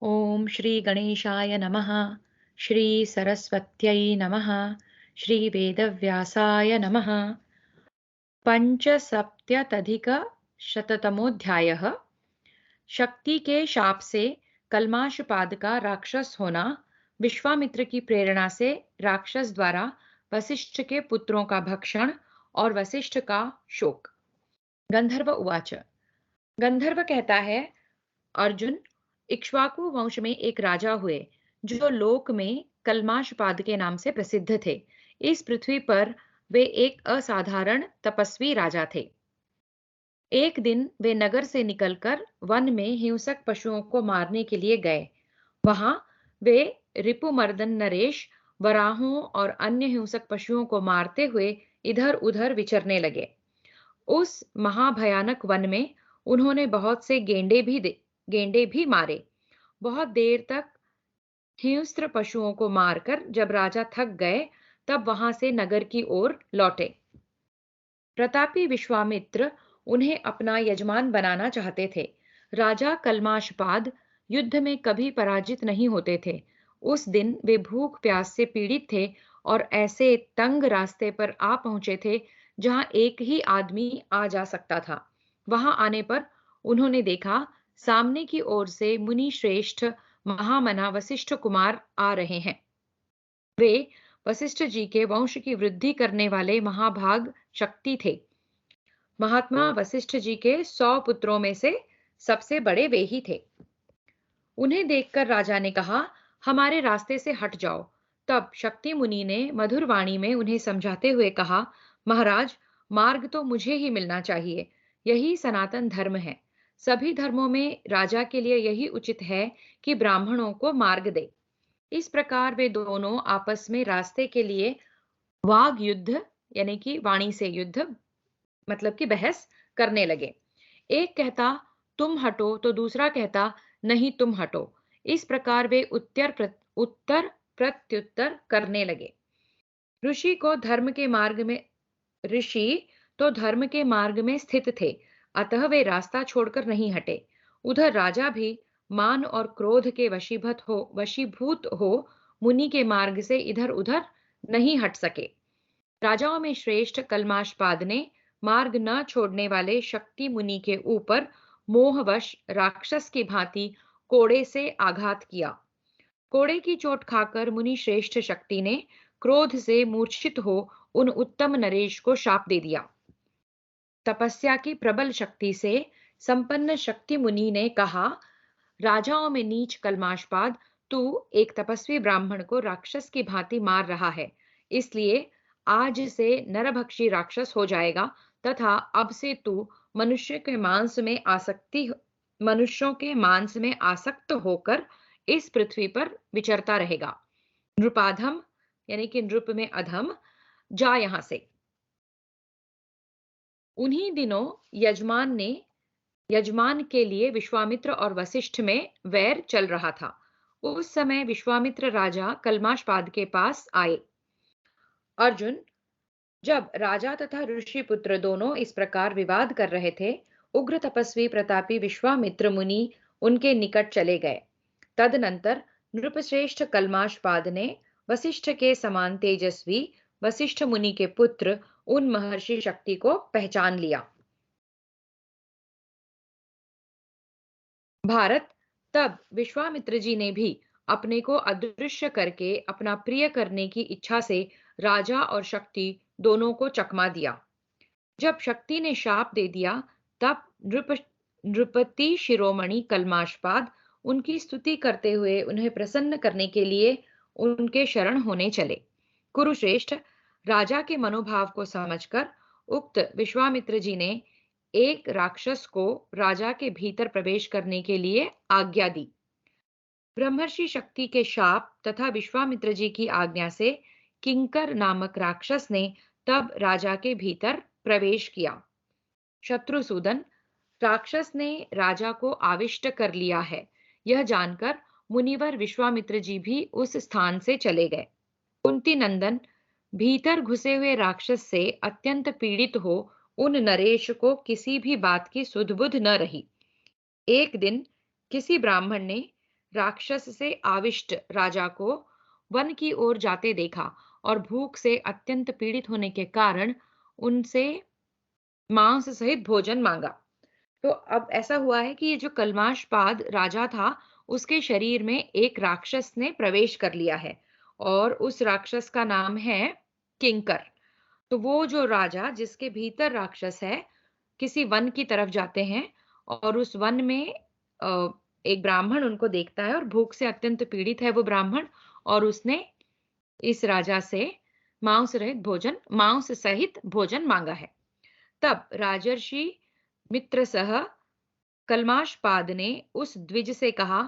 ॐ श्री गणेशाय नमः। श्री सरस्वत्यै नमः। श्री वेदव्यासाय नमः। पंचसप्तत्यधिकशततमोऽध्यायः। शक्ति के शाप से कल्माशपाद का राक्षस होना, विश्वामित्र की प्रेरणा से राक्षस द्वारा वशिष्ठ के पुत्रों का भक्षण और वशिष्ठ का शोक। गंधर्व उवाच। गंधर्व कहता है, अर्जुन, इक्ष्वाकु वंश में एक राजा हुए जो लोक में कल्माशपाद के नाम से प्रसिद्ध थे। इस पृथ्वी पर वे एक असाधारण तपस्वी राजा थे। एक दिन वे नगर से निकलकर वन में हिंसक पशुओं को मारने के लिए गए। वहां वे रिपुमर्दन नरेश वराहों और अन्य हिंसक पशुओं को मारते हुए इधर उधर विचरने लगे। उस महाभयानक वन में उन्होंने बहुत से गेंडे भी मारे। बहुत देर तक हिंस्र पशुओं को मारकर जब राजा थक गए, तब वहां से नगर की ओर लौटे। प्रतापी विश्वामित्र उन्हें अपना यजमान बनाना चाहते थे। राजा कल्माशपाद युद्ध में कभी पराजित नहीं होते थे। उस दिन वे भूख प्यास से पीड़ित थे और ऐसे तंग रास्ते पर आ पहुंचे थे जहां एक ही आदमी आ जा सकता था। वहां आने पर उन्होंने देखा, सामने की ओर से मुनि श्रेष्ठ महामना वशिष्ठ कुमार आ रहे हैं। वे वशिष्ठ जी के वंश की वृद्धि करने वाले महाभाग शक्ति थे। महात्मा वशिष्ठ जी के 100 पुत्रों में से सबसे बड़े वे ही थे। उन्हें देखकर राजा ने कहा, हमारे रास्ते से हट जाओ। तब शक्ति मुनि ने मधुर वाणी में उन्हें समझाते हुए कहा, महाराज, मार्ग तो मुझे ही मिलना चाहिए। यही सनातन धर्म है। सभी धर्मों में राजा के लिए यही उचित है कि ब्राह्मणों को मार्ग दे। इस प्रकार वे दोनों आपस में रास्ते के लिए वाग युद्ध, यानी कि वाणी से युद्ध, मतलब कि बहस करने लगे। एक कहता तुम हटो तो दूसरा कहता नहीं तुम हटो। इस प्रकार वे उत्तर प्रत्युत्तर करने लगे। ऋषि को धर्म के मार्ग में ऋषि तो धर्म के मार्ग में स्थित थे, अतः वे रास्ता छोड़कर नहीं हटे। उधर राजा भी मान और क्रोध के वशीभूत हो मुनि के मार्ग से इधर उधर नहीं हट सके। राजाओं में श्रेष्ठ कल्माशपाद ने मार्ग न छोड़ने वाले शक्ति मुनि के ऊपर मोहवश राक्षस की भांति कोड़े से आघात किया। कोड़े की चोट खाकर मुनि श्रेष्ठ शक्ति ने क्रोध से मूर्छित हो उन उत्तम नरेश को शाप दे दिया। तपस्या की प्रबल शक्ति से संपन्न शक्ति मुनि ने कहा, राजाओं में नीच कल्माशपाद, तू एक तपस्वी ब्राह्मण को राक्षस की भांति मार रहा है। इसलिए आज से नरभक्षी राक्षस हो जाएगा तथा अब से तू मनुष्यों के मांस में आसक्त होकर इस पृथ्वी पर विचरता रहेगा। नृपाधम, यानी कि नृप में अधम, जा यहां से। उन्हीं दिनों यजमान के लिए विश्वामित्र और वशिष्ठ में वैर चल रहा था। उस समय विश्वामित्र राजा कल्माशपाद के पास आए। अर्जुन, जब राजा तथा ऋषि पुत्र दोनों इस प्रकार विवाद कर रहे थे, उग्र तपस्वी प्रतापी विश्वामित्र मुनि उनके निकट चले गए। तदनंतर नृपश्रेष्ठ कल्माशपाद ने वशिष्ठ के समान तेजस्वी वशिष्ठ मुनि के पुत्र उन महर्षि शक्ति को पहचान लिया। भारत, तब विश्वामित्र जी ने भी अपने को अदृश्य करके अपना प्रिय करने की इच्छा से राजा और शक्ति दोनों को चकमा दिया। जब शक्ति ने शाप दे दिया, तब नृपति शिरोमणि कल्माशपाद उनकी स्तुति करते हुए उन्हें प्रसन्न करने के लिए उनके शरण होने चले। कुरुश्रेष्ठ, राजा के मनोभाव को समझकर उक्त विश्वामित्र जी ने एक राक्षस को राजा के भीतर प्रवेश करने के लिए आज्ञा दी। ब्रह्मर्षि शक्ति के शाप तथा विश्वामित्र जी की आज्ञा से किंकर नामक राक्षस ने तब राजा के भीतर प्रवेश किया। शत्रुसूदन, राक्षस ने राजा को आविष्ट कर लिया है, यह जानकर मुनिवर विश्वामित्र जी भी उस स्थान से चले गए। कुंती नंदन, भीतर घुसे हुए राक्षस से अत्यंत पीड़ित हो उन नरेश को किसी भी बात की सुध बुध न रही। एक दिन किसी ब्राह्मण ने राक्षस से आविष्ट राजा को वन की ओर जाते देखा और भूख से अत्यंत पीड़ित होने के कारण उनसे मांस सहित भोजन मांगा। तो अब ऐसा हुआ है कि ये जो कल्माशपाद राजा था, उसके शरीर में एक राक्षस ने प्रवेश कर लिया है और उस राक्षस का नाम है किंकर। तो वो जो राजा जिसके भीतर राक्षस है, किसी वन की तरफ जाते हैं और उस वन में एक ब्राह्मण उनको देखता है और भूख से अत्यंत पीड़ित है वो ब्राह्मण, और उसने इस राजा से मांस सहित भोजन मांगा है। तब राजर्षि मित्र सह कल्माशपाद ने उस द्विज से कहा,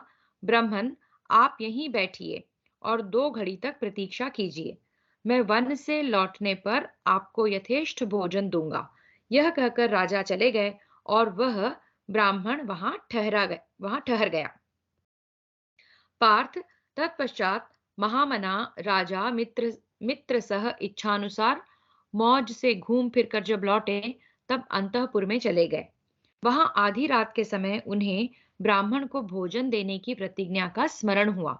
ब्राह्मण, आप यहीं बैठिए और 2 घड़ी तक प्रतीक्षा कीजिए। मैं वन से लौटने पर आपको यथेष्ट भोजन दूंगा। यह कहकर राजा चले गए और वह ब्राह्मण वहां ठहर गया। पार्थ तत्पश्चात महामना राजा मित्र सह इच्छानुसार मौज से घूम फिर कर जब लौटे, तब अंतःपुर में चले गए। वहां आधी रात के समय उन्हें ब्राह्मण को भोजन देने की प्रतिज्ञा का स्मरण हुआ।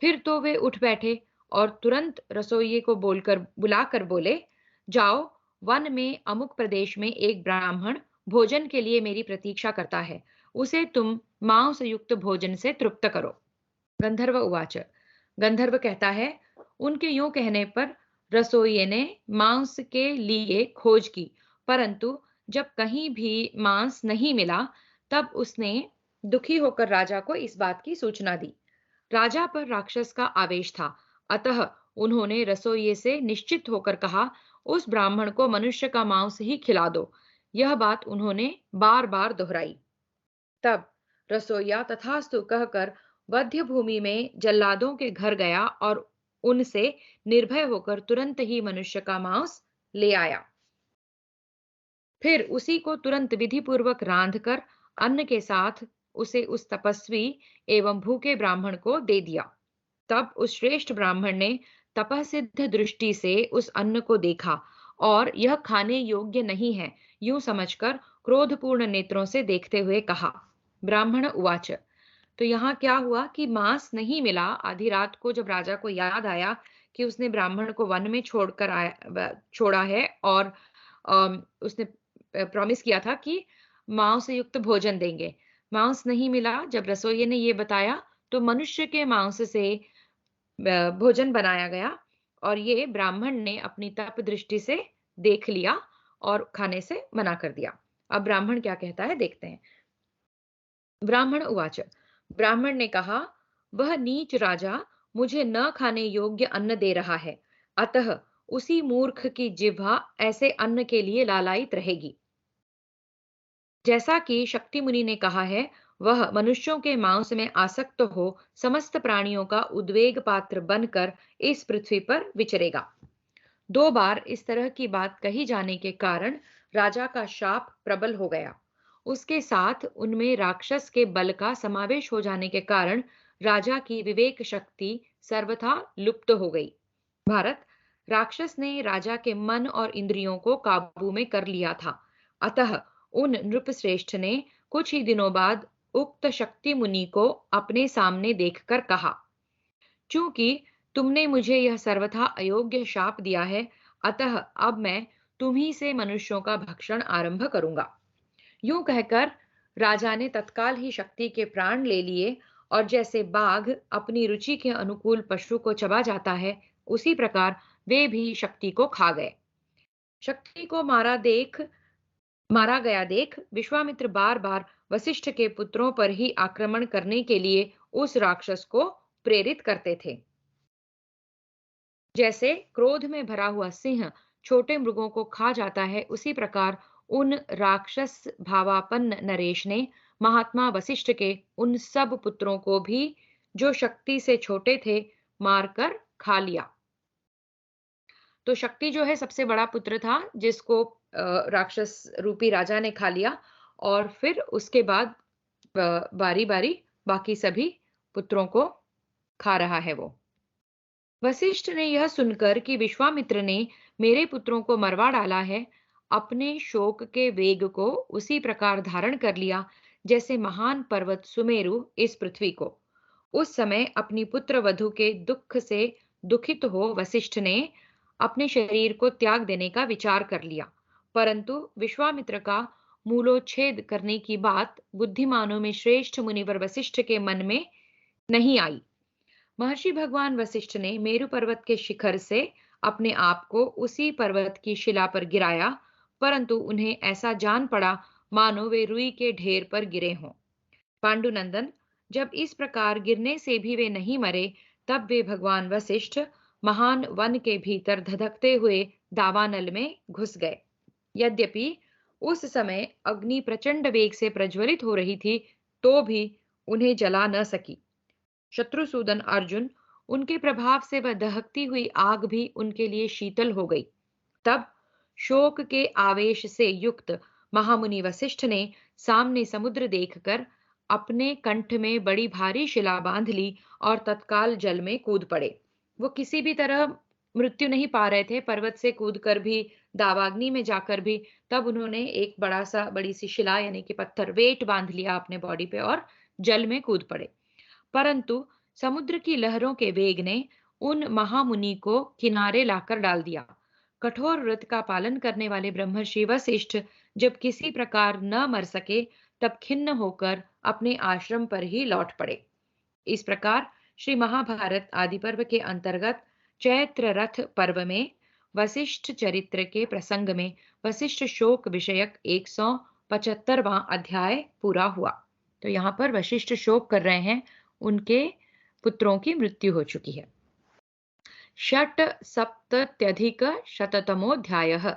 फिर तो वे उठ बैठे और तुरंत रसोइये को बुलाकर बोले, जाओ, वन में अमुक प्रदेश में एक ब्राह्मण भोजन के लिए मेरी प्रतीक्षा करता है, उसे तुम मांस युक्त भोजन से तृप्त करो। गंधर्व उवाच। गंधर्व कहता है, उनके यूं कहने पर रसोइये ने मांस के लिए खोज की, परंतु जब कहीं भी मांस नहीं मिला, तब उसने दुखी होकर राजा को इस बात की सूचना दी। राजा पर राक्षस का आवेश था, अतः उन्होंने रसोइये से निश्चित होकर कहा, उस ब्राह्मण को मनुष्य का मांस ही खिला दो। यह बात उन्होंने बार बार दोहराई। तब रसोइया तथास्तु कहकर वध्य भूमि में जल्लादों के घर गया और उनसे निर्भय होकर तुरंत ही मनुष्य का मांस ले आया। फिर उसी को तुरंत विधि पूर्वक रांध कर अन्न के साथ उसे उस तपस्वी एवं भूखे ब्राह्मण को दे दिया। तब उस श्रेष्ठ ब्राह्मण ने तपसिद्ध दृष्टि से उस अन्न को देखा और यह खाने योग्य नहीं है, यूं समझकर क्रोधपूर्ण नेत्रों से देखते हुए कहा। ब्राह्मण उवाच। तो यहाँ क्या हुआ कि मांस नहीं मिला। आधी रात को जब राजा को याद आया कि उसने ब्राह्मण को वन में छोड़ा है और उसने प्रॉमिस किया था कि मांस से युक्त भोजन देंगे, मांस नहीं मिला। जब रसोइये ने ये बताया तो मनुष्य के मांस से भोजन बनाया गया और ये ब्राह्मण ने अपनी तप दृष्टि से देख लिया और खाने से मना कर दिया। अब ब्राह्मण क्या कहता है देखते हैं। ब्राह्मण उवाच। ब्राह्मण ने कहा, वह नीच राजा मुझे न खाने योग्य अन्न दे रहा है, अतः उसी मूर्ख की जिह्वा ऐसे अन्न के लिए लालायित रहेगी। जैसा कि शक्ति मुनि ने कहा है, वह मनुष्यों के मांस में आसक्त हो समस्त प्राणियों का उद्वेग पात्र बनकर इस पृथ्वी पर विचरेगा। 2 बार इस तरह की बात कही जाने के कारण राजा का शाप प्रबल हो गया। उसके साथ उनमें राक्षस के बल का समावेश हो जाने के कारण राजा की विवेक शक्ति सर्वथा लुप्त हो गई। भारत, राक्षस ने राजा के मन और इंद्रियों को काबू में कर लिया था, अतः उन नृपश्रेष्ठ ने कुछ ही दिनों बाद उक्त शक्ति मुनि को अपने सामने देखकर कहा, चूंकि तुमने मुझे यह सर्वथा अयोग्य शाप दिया है, अतः अब मैं तुम्ही से मनुष्यों का भक्षण आरंभ करूंगा। यूं कहकर राजा ने तत्काल ही शक्ति के प्राण ले लिए और जैसे बाघ अपनी रुचि के अनुकूल पशु को चबा जाता है, उसी प्रकार वे भी शक्ति को खा गए। शक्ति को मारा गया देख विश्वामित्र बार बार वशिष्ठ के पुत्रों पर ही आक्रमण करने के लिए उस राक्षस को प्रेरित करते थे। जैसे क्रोध में भरा हुआ सिंह छोटे मृगों को खा जाता है, उसी प्रकार उन राक्षस भावापन्न नरेश ने महात्मा वशिष्ठ के उन सब पुत्रों को भी, जो शक्ति से छोटे थे, मारकर खा लिया। तो शक्ति जो है सबसे बड़ा पुत्र था, जिसको राक्षस रूपी राजा ने खा लिया और फिर उसके बाद बारी बारी बाकी सभी पुत्रों को खा रहा है वो। वशिष्ठ ने यह सुनकर कि विश्वामित्र ने मेरे पुत्रों को मरवा डाला है, अपने शोक के वेग को उसी प्रकार धारण कर लिया जैसे महान पर्वत सुमेरु इस पृथ्वी को। उस समय अपनी पुत्र वधू के दुख से दुखित हो वशिष्ठ ने अपने शरीर को त्याग देने का विचार कर लिया, परंतु विश्वामित्र का मूलोच्छेद करने की बात बुद्धिमानों में श्रेष्ठ मुनिवर वशिष्ठ के मन में नहीं आई। महर्षि भगवान वशिष्ठ ने मेरु पर्वत के शिखर से अपने आप को उसी पर्वत की शिला पर गिराया, परंतु उन्हें ऐसा जान पड़ा मानो वे रुई के ढेर पर गिरे हों। पांडुनंदन, जब इस प्रकार गिरने से भी वे नहीं मरे, तब वे भगवान वशिष्ठ महान वन के भीतर धधकते हुए दावानल में घुस गए। यद्यपि उस समय अग्नि प्रचंड वेग से प्रज्वलित हो रही थी, तो भी उन्हें जला न सकी। शत्रुसूदन अर्जुन, उनके प्रभाव से वह दहकती हुई आग भी उनके लिए शीतल हो गई। तब शोक के आवेश से युक्त महामुनि वशिष्ठ ने सामने समुद्र देखकर अपने कंठ में बड़ी भारी शिला बांध ली और तत्काल जल में कूद पड़े। वो किसी भी तरह मृत्यु नहीं पा रहे थे, पर्वत से कूदकर भी, दावाग्नि में जाकर भी। तब उन्होंने एक बड़ी सी शिला यानी कि पत्थर वेट बांध लिया अपने बॉडी पे और जल में कूद पड़े। परंतु समुद्र की लहरों के वेग ने उन महामुनि को किनारे लाकर डाल दिया। कठोर व्रत का पालन करने वाले ब्रह्मर्षि वशिष्ठ जब किसी प्रकार न मर सके, तब खिन्न होकर अपने आश्रम पर ही लौट पड़े। इस प्रकार श्री महाभारत आदि पर्व के अंतर्गत चैत्र रथ पर्व में वशिष्ठ चरित्र के प्रसंग में वशिष्ठ शोक विषयक 175वां अध्याय पूरा हुआ। तो यहाँ पर वशिष्ठ शोक कर रहे हैं, उनके पुत्रों की मृत्यु हो चुकी है। षट सप्तत्यधिक शततमोध्यायः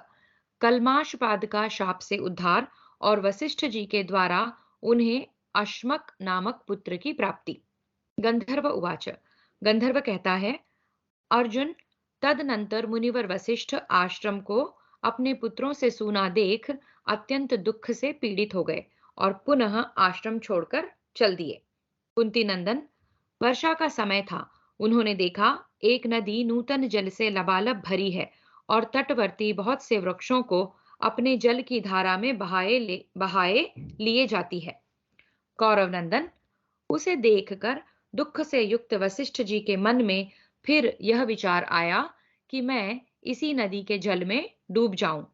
कल्माशपाद का शाप से उद्धार और वशिष्ठ जी के द्वारा उन्हें अश्मक नामक पुत्र की प्राप्ति। गंधर्व उवाच, गंधर्व कहता है, अर्जुन, तदनंतर मुनिवर वशिष्ठ आश्रम को अपने पुत्रों से सूना देख अत्यंत दुख से पीड़ित हो गए और पुनः आश्रम छोड़कर चल दिए। कुंती नंदन, वर्षा का समय था। उन्होंने देखा एक नदी नूतन जल से लबालब भरी है और तटवर्ती बहुत से वृक्षों को अपने जल की धारा में बहाए लिए जाती है। कौरव नंदन, उसे देखकर दुख से युक्त वशिष्ठ जी के मन में फिर यह विचार आया कि मैं इसी नदी के जल में डूब जाऊं।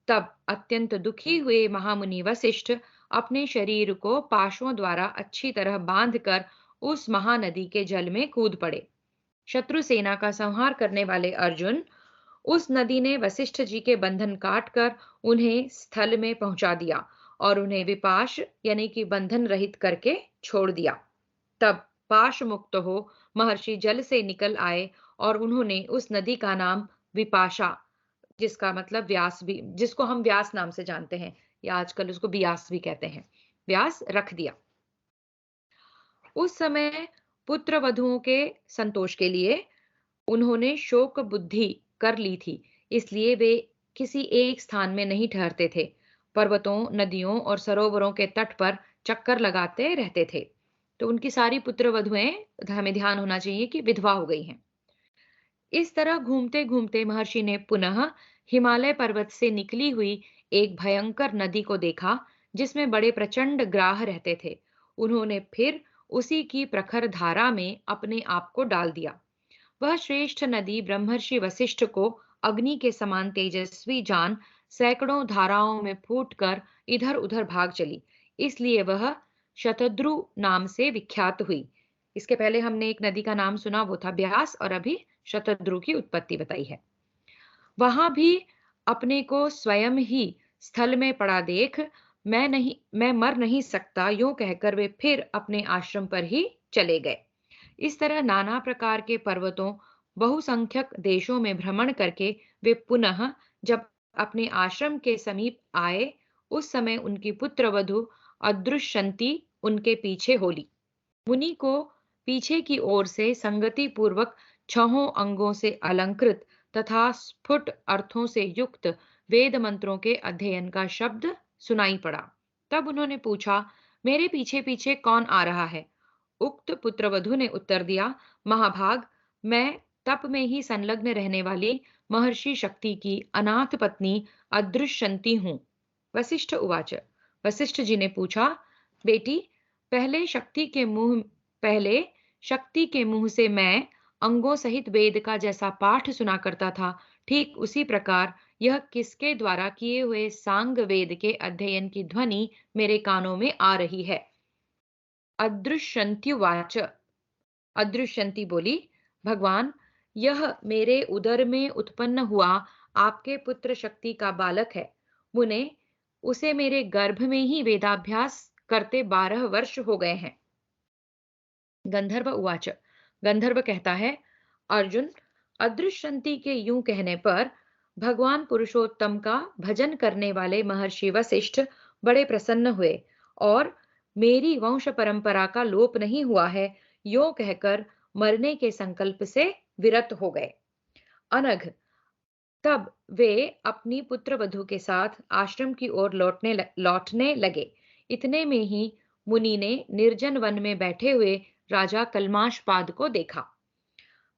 तब अत्यंत दुखी हुए महामुनि वशिष्ठ अपने शरीर को पाशों द्वारा अच्छी तरह बांधकर उस महानदी के जल में कूद पड़े। शत्रु सेना का संहार करने वाले अर्जुन, उस नदी ने वशिष्ठ जी के बंधन काटकर उन्हें स्थल में पहुंचा दिया और उन्हें विपाश यानी कि बंधन रहित करके छोड़ दिया। तब पाश मुक्त हो महर्षि जल से निकल आए और उन्होंने उस नदी का नाम विपाशा, जिसका मतलब व्यास भी, जिसको हम व्यास नाम से जानते हैं या आजकल उसको बियास भी कहते हैं, व्यास रख दिया। उस समय पुत्र वधुओं के संतोष के लिए उन्होंने शोक बुद्धि कर ली थी, इसलिए वे किसी एक स्थान में नहीं ठहरते थे। पर्वतों, नदियों और सरोवरों के तट पर चक्कर लगाते रहते थे। तो उनकी सारी पुत्र वधुएं, हमें ध्यान होना चाहिए कि विधवा हो गई हैं। इस तरह घूमते घूमते महर्षि ने पुनः हिमालय पर्वत से निकली हुई एक भयंकर नदी को देखा, जिसमें बड़े प्रचंड ग्राह रहते थे। उन्होंने फिर उसी की प्रखर धारा में अपने आप को डाल दिया। वह श्रेष्ठ नदी ब्रह्मर्षि वशिष्ठ को अग्नि के समान तेजस्वी जान सैकड़ों धाराओं में फूटकर इधर उधर भाग चली, इसलिए वह शतद्रु नाम से विख्यात हुई। इसके पहले हमने एक नदी का नाम सुना, वो था ब्यास, और अभी शतद्रु की उत्पत्ति बताई है। वहां भी अपने को स्वयं ही स्थल में पड़ा देख मैं मर नहीं सकता, यूं कहकर वे फिर अपने आश्रम पर ही चले गए। इस तरह नाना प्रकार के पर्वतों, बहुसंख्यक देशों में भ्रमण करके वे पुनः जब अपने आश्रम के समीप आए, उस समय उनकी पुत्र वधु अदृश्यंती उनके पीछे होली। मुनि को पीछे की ओर से संगति पूर्वक छहों अंगों से अलंकृत तथा स्फुट अर्थों से युक्त वेद मंत्रों के अध्ययन का शब्द सुनाई पड़ा। तब उन्होंने पूछा, मेरे पीछे पीछे कौन आ रहा है? उक्त पुत्रवधु ने उत्तर दिया, महाभाग, मैं तप में ही संलग्न रहने वाली महर्षि शक्ति की अनाथ पत्नी अदृश्यंती हूँ। वशिष्ठ उवाच, वशिष्ठ जी ने पूछा, बेटी, पहले शक्ति के मुंह से मैं अंगों सहित वेद का जैसा पाठ सुना करता था, ठीक उसी प्रकार यह किसके द्वारा किए हुए सांग वेद के अध्ययन की ध्वनि मेरे कानों में आ रही है। अदृश्यंत्युवाच, अदृश्यंती बोली, भगवान, यह मेरे उदर में उत्पन्न हुआ आपके पुत्र शक्ति का बालक है। मुने, उसे मेरे गर्भ में ही वेदाभ्यास करते 12 वर्ष हो गए हैं। गंधर्व उवाच, गंधर्व कहता है, अर्जुन, अदृश्यंती के यूं कहने पर भगवान पुरुषोत्तम का भजन करने वाले महर्षि वशिष्ठ बड़े प्रसन्न हुए और मेरी वंश परंपरा का लोप नहीं हुआ है, यो कहकर मरने के संकल्प से विरत हो गए। अनघ, तब वे अपनी पुत्र वधू के साथ आश्रम की ओर लौटने लगे। इतने में ही मुनि ने निर्जन वन में बैठे हुए राजा कल्माशपाद को देखा।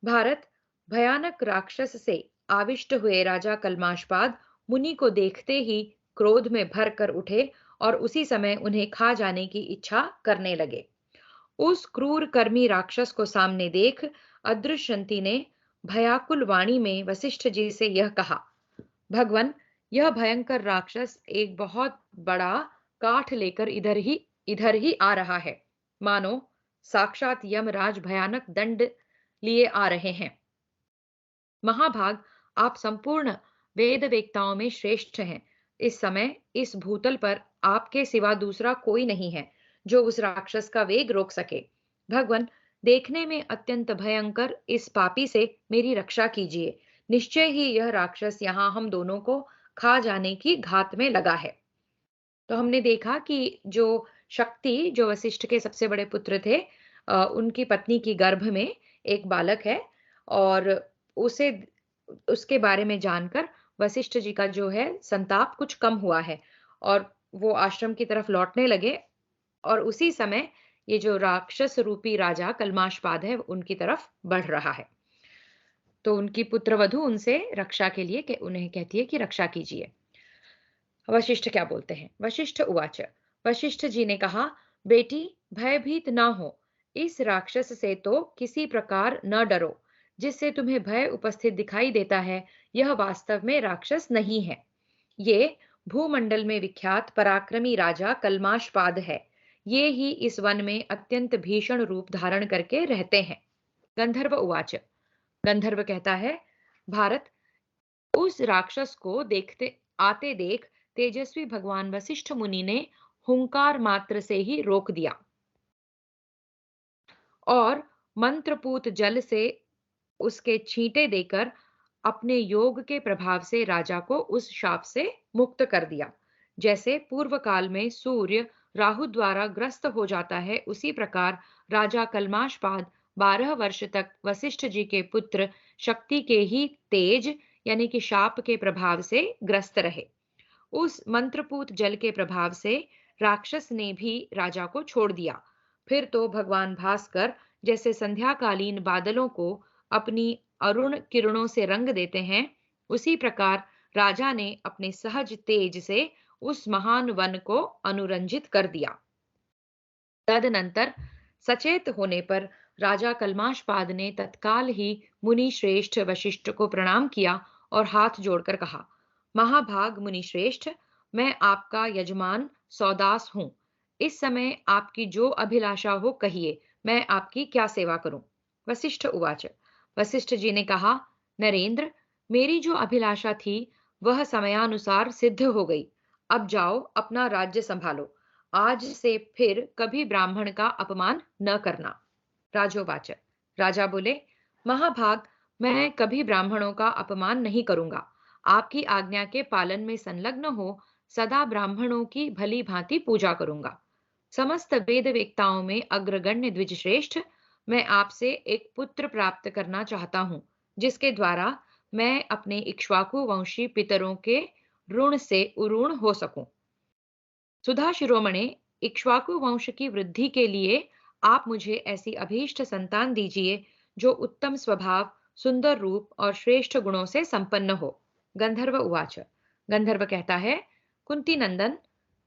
भारत, भयानक राक्षस से आविष्ट हुए राजा कल्माशपाद मुनि को देखते ही क्रोध में भर कर उठे और उसी समय उन्हें खा जाने की इच्छा करने लगे। उस क्रूर कर्मी राक्षस को सामने देख अदृश्यंती ने भयाकुल वाणी में वशिष्ठ जी से यह कहा, भगवन, यह भयंकर राक्षस एक बहुत बड़ा काठ लेकर इधर ही आ रहा है, मानो साक्षात यमराज भयानक दंड लिए आ रहे हैं। महाभाग, आप संपूर्ण वेद वेत्ताओं में श्रेष्ठ हैं। इस समय इस भूतल पर आपके सिवा दूसरा कोई नहीं है जो उस राक्षस का वेग रोक सके। भगवन, देखने में अत्यंत भयंकर इस पापी से मेरी रक्षा कीजिए। निश्चय ही यह राक्षस यहाँ हम दोनों को खा जाने की घात में लगा है। तो हमने देखा कि जो शक्ति, जो वशिष्ठ के सबसे बड़े पुत्र थे, उनकी पत्नी की गर्भ में एक बालक है और उसे उसके बारे में जानकर वशिष्ठ जी का जो है संताप कुछ कम हुआ है और वो आश्रम की तरफ लौटने लगे और उसी समय ये जो राक्षस रूपी राजा कल्माशपाद है उनकी तरफ बढ़ रहा है। तो उनकी पुत्रवधू उनसे रक्षा के लिए उन्हें कहती है कि रक्षा कीजिए। वशिष्ठ क्या बोलते हैं? वशिष्ठ उवाच, वशिष्ठ जी ने कहा, बेटी, भयभीत न हो। इस राक्षस से तो किसी प्रकार न डरो। जिससे तुम्हें भय उपस्थित दिखाई देता है, यह वास्तव में राक्षस नहीं है। ये भूमंडल में विख्यात पराक्रमी राजा कल्माशपाद है। ये ही इस वन में अत्यंत भीषण रूप धारण करके रहते हैं। गंधर्व उवाच, गंधर्व कहता है, भारत, उस राक्षस को देखते आते देख तेजस्वी भगवान वशिष्ठ मुनि ने हुंकार मात्र से ही रोक दिया और मंत्रपूत जल से उसके छींटे देकर अपने योग के प्रभाव से राजा को उस शाप से मुक्त कर दिया। जैसे पूर्व काल में सूर्य राहु द्वारा ग्रस्त हो जाता है, उसी प्रकार राजा कल्माशपाद 12 वर्ष तक वशिष्ठ जी के पुत्र शक्ति के ही तेज यानी कि शाप के प्रभाव से ग्रस्त रहे। उस मंत्रपूत जल के प्रभाव से राक्षस ने भी राजा को छोड़ दिया। फिर तो भगवान भास्कर जैसे संध्याकालीन बादलों को अपनी अरुण किरणों से रंग देते हैं, उसी प्रकार राजा ने अपने सहज तेज से उस महान वन को अनुरंजित कर दिया। तदनंतर सचेत होने पर राजा कल्माशपाद ने तत्काल ही मुनि श्रेष्ठ वशिष्ठ को प्रणाम किया और हाथ जोड़कर कहा, महाभाग मुनि श्रेष्ठ, मैं आपका यजमान सौदास हूं। इस समय आपकी जो अभिलाषा हो कहिए, मैं आपकी क्या सेवा करूं। वशिष्ठ उवाच, वशिष्ठ जी ने कहा, नरेंद्र, मेरी जो अभिलाषा थी वह समयानुसार सिद्ध हो गई। अब जाओ अपना राज्य संभालो। आज से फिर कभी ब्राह्मण का अपमान न करना। राजोवाच, राजा बोले, महाभाग, मैं कभी ब्राह्मणों का अपमान नहीं करूंगा। आपकी आज्ञा के पालन में संलग्न हो सदा ब्राह्मणों की भली भांति पूजा करूंगा। समस्त वेद वेत्ताओं में अग्रगण्य द्विज श्रेष्ठ, मैं आपसे एक पुत्र प्राप्त करना चाहता हूं, जिसके द्वारा मैं अपने इक्ष्वाकु वंशी पितरों के ऋण से उऋण हो सकूं। सुधा शिरोमणे, इक्ष्वाकु वंश की वृद्धि के लिए आप मुझे ऐसी अभीष्ट संतान दीजिए जो उत्तम स्वभाव, सुंदर रूप और श्रेष्ठ गुणों से संपन्न हो। गंधर्व उवाच, गंधर्व कहता है, कुंती नंदन,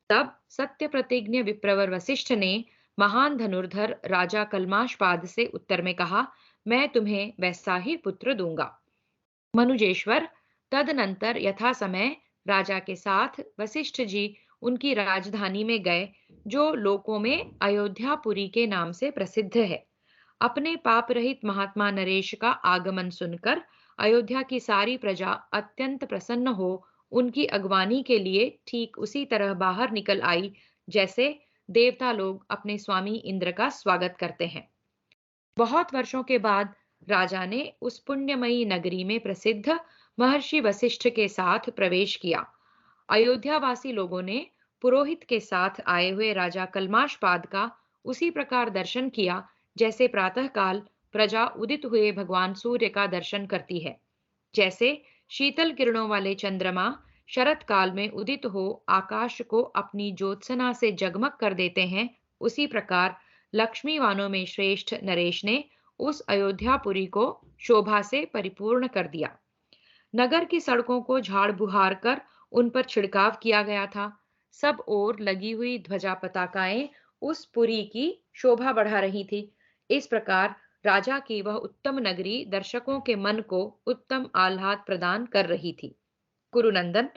तब सत्य प्रतिज्ञ विप्रवर वशिष्ठ ने महान धनुर्धर राजा कल्माशपाद से उत्तर में कहा, मैं तुम्हें वैसा ही पुत्र दूंगा। मनुजेश्वर तदनंतर यथा समय राजा के साथ वशिष्ठ जी उनकी राजधानी में गए, जो लोकों में अयोध्यापुरी के नाम से प्रसिद्ध है। अपने पाप रहित महात्मा नरेश का आगमन सुनकर अयोध्या की सारी प्रजा अत्यंत प्रसन्न हो उनकी अगवानी के लिए ठीक उसी तरह बाहर निकल आई, जैसे देवता लोग अपने स्वामी इंद्र का स्वागत करते हैं। बहुत वर्षों के बाद राजा ने उस पुण्यमयी नगरी में प्रसिद्ध महर्षि वशिष्ठ के साथ प्रवेश किया। अयोध्यावासी लोगों ने पुरोहित के साथ आए हुए राजा कल्माशपाद का उसी प्रकार दर्शन किया, जैसे प्रातःकाल प्रजा उदित हुए भगवान सूर्य का दर्शन करती है। जैसे शीतल किरणों वाले चंद्रमा शरत काल में उदित हो आकाश को अपनी ज्योत्सना से जगमग कर देते हैं, उसी प्रकार लक्ष्मीवानों में श्रेष्ठ नरेश ने उस अयोध्यापुरी को शोभा से परिपूर्ण कर दिया। नगर की सड़कों को झाड़ बुहार कर उन पर छिड़काव किया गया था। सब ओर लगी हुई ध्वजा पताकाएं उस पुरी की शोभा बढ़ा रही थी। इस प्रकार राजा की वह उत्तम नगरी दर्शकों के मन को उत्तम आह्लाद प्रदान कर रही थी। कुरुनंदन,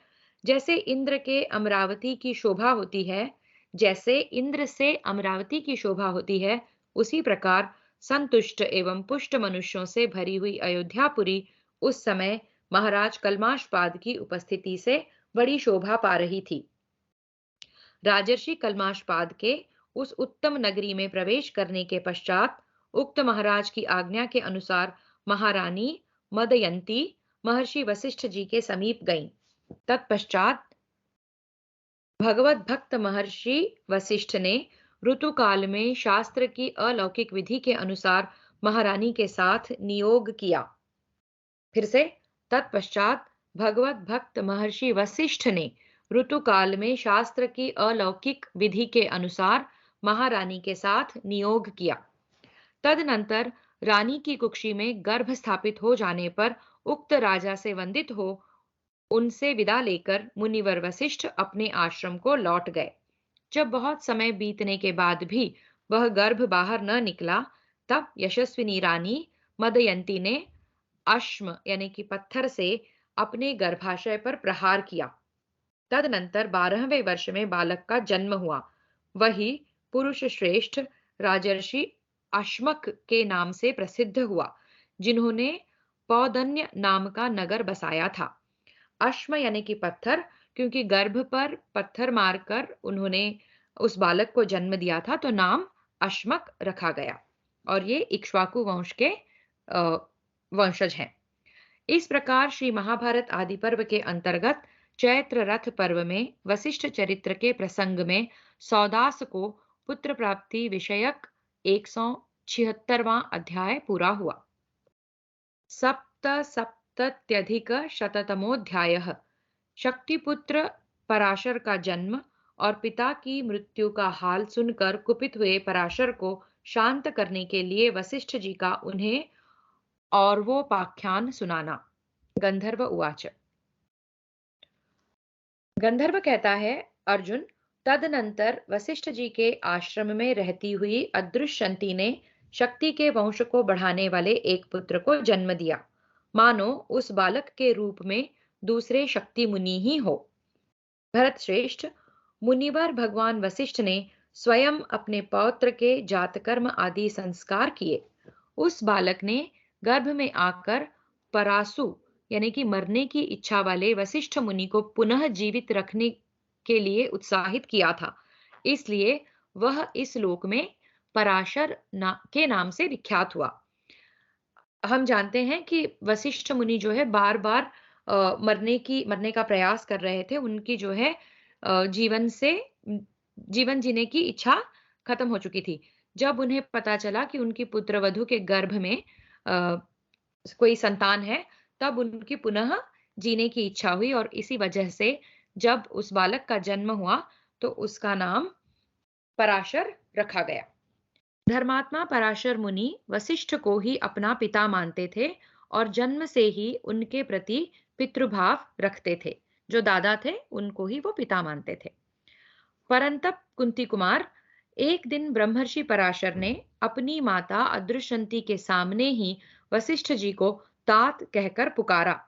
जैसे इंद्र के अमरावती की शोभा होती है, जैसे इंद्र से अमरावती की शोभा होती है, उसी प्रकार संतुष्ट एवं पुष्ट मनुष्यों से भरी हुई अयोध्यापुरी उस समय महाराज कल्माशपाद की उपस्थिति से बड़ी शोभा पा रही थी। राजर्षि कल्माशपाद के उस उत्तम नगरी में प्रवेश करने के पश्चात उक्त महाराज की आज्ञा के अनुसार महारानी मदयंती महर्षि वशिष्ठ जी के समीप गईं। तत्पश्चात भगवत भक्त महर्षि वशिष्ठ ने ऋतुकाल में शास्त्र की अलौकिक विधि के अनुसार महारानी के साथ नियोग किया। फिर से तत्पश्चात भगवत भक्त महर्षि वशिष्ठ ने ऋतुकाल में शास्त्र की अलौकिक विधि के अनुसार महारानी के साथ नियोग किया। तदनंतर रानी की कुक्षी में गर्भ स्थापित हो जाने पर उक्त राजा से वंदित हो उनसे विदा लेकर मुनिवर वशिष्ठ अपने आश्रम को लौट गए। जब बहुत समय बीतने के बाद भी वह गर्भ बाहर न निकला, तब यशस्विनी रानी मदयंती ने अश्म यानी कि पत्थर से अपने गर्भाशय पर प्रहार किया। तदनंतर 12वें वर्ष में बालक का जन्म हुआ। वही पुरुष श्रेष्ठ राजर्षि अश्मक के नाम से प्रसिद्ध हुआ, जिन्होंने पौदन्य नाम का नगर बसाया था। अश्म यानी कि पत्थर, क्योंकि गर्भ पर पत्थर मारकर उन्होंने उस बालक को जन्म दिया था, तो नाम अश्मक रखा गया। और ये इक्ष्वाकु वंश के वंशज हैं। इस प्रकार श्री महाभारत आदि पर्व के अंतर्गत चैत्र रथ पर्व में वशिष्ठ चरित्र के प्रसंग में सौदास को पुत्र प्राप्ति विषयक 176वां अध्याय पूरा हुआ। सप्तसप्तत्यधिक शततमोऽध्यायः। शक्तिपुत्र पराशर का जन्म और पिता की मृत्यु का हाल सुनकर कुपित हुए पराशर को शांत करने के लिए वशिष्ठ जी का उन्हें और्वोपाख्यान सुनाना। गंधर्व उवाच। गंधर्व कहता है, अर्जुन, तदनंतर वशिष्ठ जी के आश्रम में रहती हुई अदृश्यंती ने शक्ति के वंश को बढ़ाने वाले एक पुत्र को जन्म दिया, मानो उस बालक के रूप में दूसरे शक्ति मुनि ही हो। भरत श्रेष्ठ, मुनिवर भगवान वशिष्ठ ने स्वयं अपने पौत्र के जातकर्म आदि संस्कार किए। उस बालक ने गर्भ में आकर परासु यानी कि मरने की इच्छा वाले वशिष्ठ मुनि को पुनः जीवित रखने के लिए उत्साहित किया था। इसलिए वह इस लोक में पराशर के नाम से विख्यात हुआ। हम जानते हैं कि वशिष्ठ मुनि जो है बार बार मरने का प्रयास कर रहे थे। उनकी जो है जीवन जीने की इच्छा खत्म हो चुकी थी। जब उन्हें पता चला कि उनकी पुत्रवधू के गर्भ में कोई संतान है, तब उनकी पुनः जीने की इच्छा हुई और इसी वजह से जब उस बालक का जन्म हुआ तो उसका नाम पराशर रखा गया। धर्मात्मा पराशर मुनि वशिष्ठ को ही अपना पिता मानते थे और जन्म से ही उनके प्रति पितृभाव रखते थे। जो दादा थे उनको ही वो पिता मानते थे। परंतप कुंती कुमार, एक दिन ब्रह्मर्षि पराशर ने अपनी माता अदृश्यंती के सामने ही वशिष्ठ जी को तात कहकर पुकारा।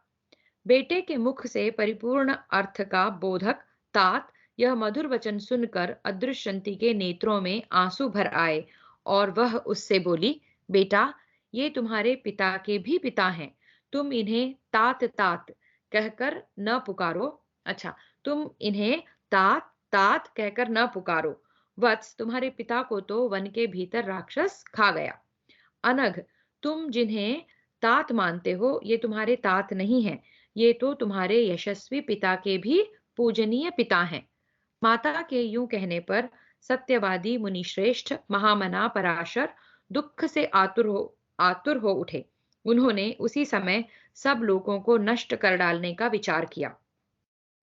बेटे के मुख से परिपूर्ण अर्थ का बोधक तात यह मधुर वचन सुनकर अदृश्यंती के नेत्रों में आंसू भर आए और वह उससे बोली, बेटा, ये तुम्हारे पिता के भी पिता हैं। तुम इन्हें तात तात कहकर न पुकारो। अच्छा, तुम इन्हें तात तात कहकर न पुकारो। वत्स, तुम्हारे पिता को तो वन के भीतर राक्षस खा गया। अनघ, तुम जिन्हें तात मानते हो, ये तुम्हारे तात नहीं हैं। ये तो तुम्हारे यशस्वी पिता के भी पूजनीय पिता हैं। माता के यूं कहने पर सत्यवादी मुनिश्रेष्ठ महामना पराशर दुख से आतुर हो उठे। उन्होंने उसी समय सब लोगों को नष्ट कर डालने का विचार किया।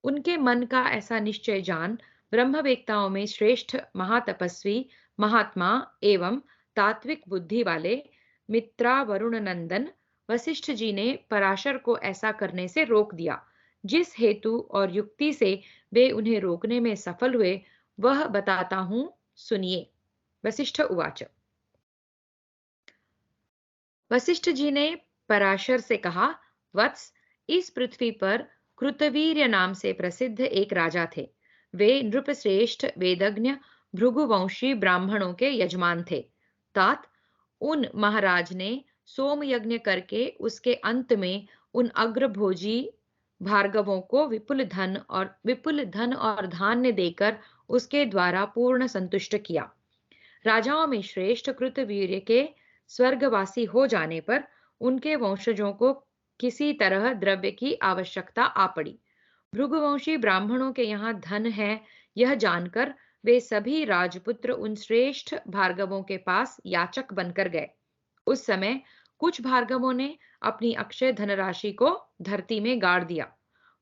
उनके मन का ऐसा निश्चय जान ब्रह्मवेत्ताओं में श्रेष्ठ महातपस्वी महात्मा एवं तात्विक बुद्धि वाले मित्रा वरुण नंदन वशिष्ठ जी ने पराशर को ऐसा करने से रोक दिया। जिस हेतु और युक्ति से वे उन्हें रोकने में सफल हुए, वह बताता हूं, सुनिए। वशिष्ठ उवाच। वशिष्ठ जी ने पराशर से कहा, वत्स, इस पृथ्वी पर कृतवीर्य नाम से प्रसिद्ध एक राजा थे। वे नृपश्रेष्ठ वेदज्ञ भृगुवंशी ब्राह्मणों के यजमान थे। तात, उन महाराज ने सोम यज्ञ करके उसके अंत में उन अग्रभोजी भार्गवों को विपुल धन और धान्य देकर उसके द्वारा पूर्ण संतुष्ट किया। राजाओं में श्रेष्ठ कृतवीर्य के स्वर्गवासी हो जाने पर उनके वंशजों को किसी तरह द्रव्य की आवश्यकता आ पड़ी। भृगुवंशी ब्राह्मणों के यहाँ धन है, यह जानकर वे सभी राजपुत्र उन श्रेष्ठ भार्गवों के पास याचक बनकर गए। उस समय कुछ भार्गवों ने अपनी अक्षय धनराशि को धरती में गाड़ दिया।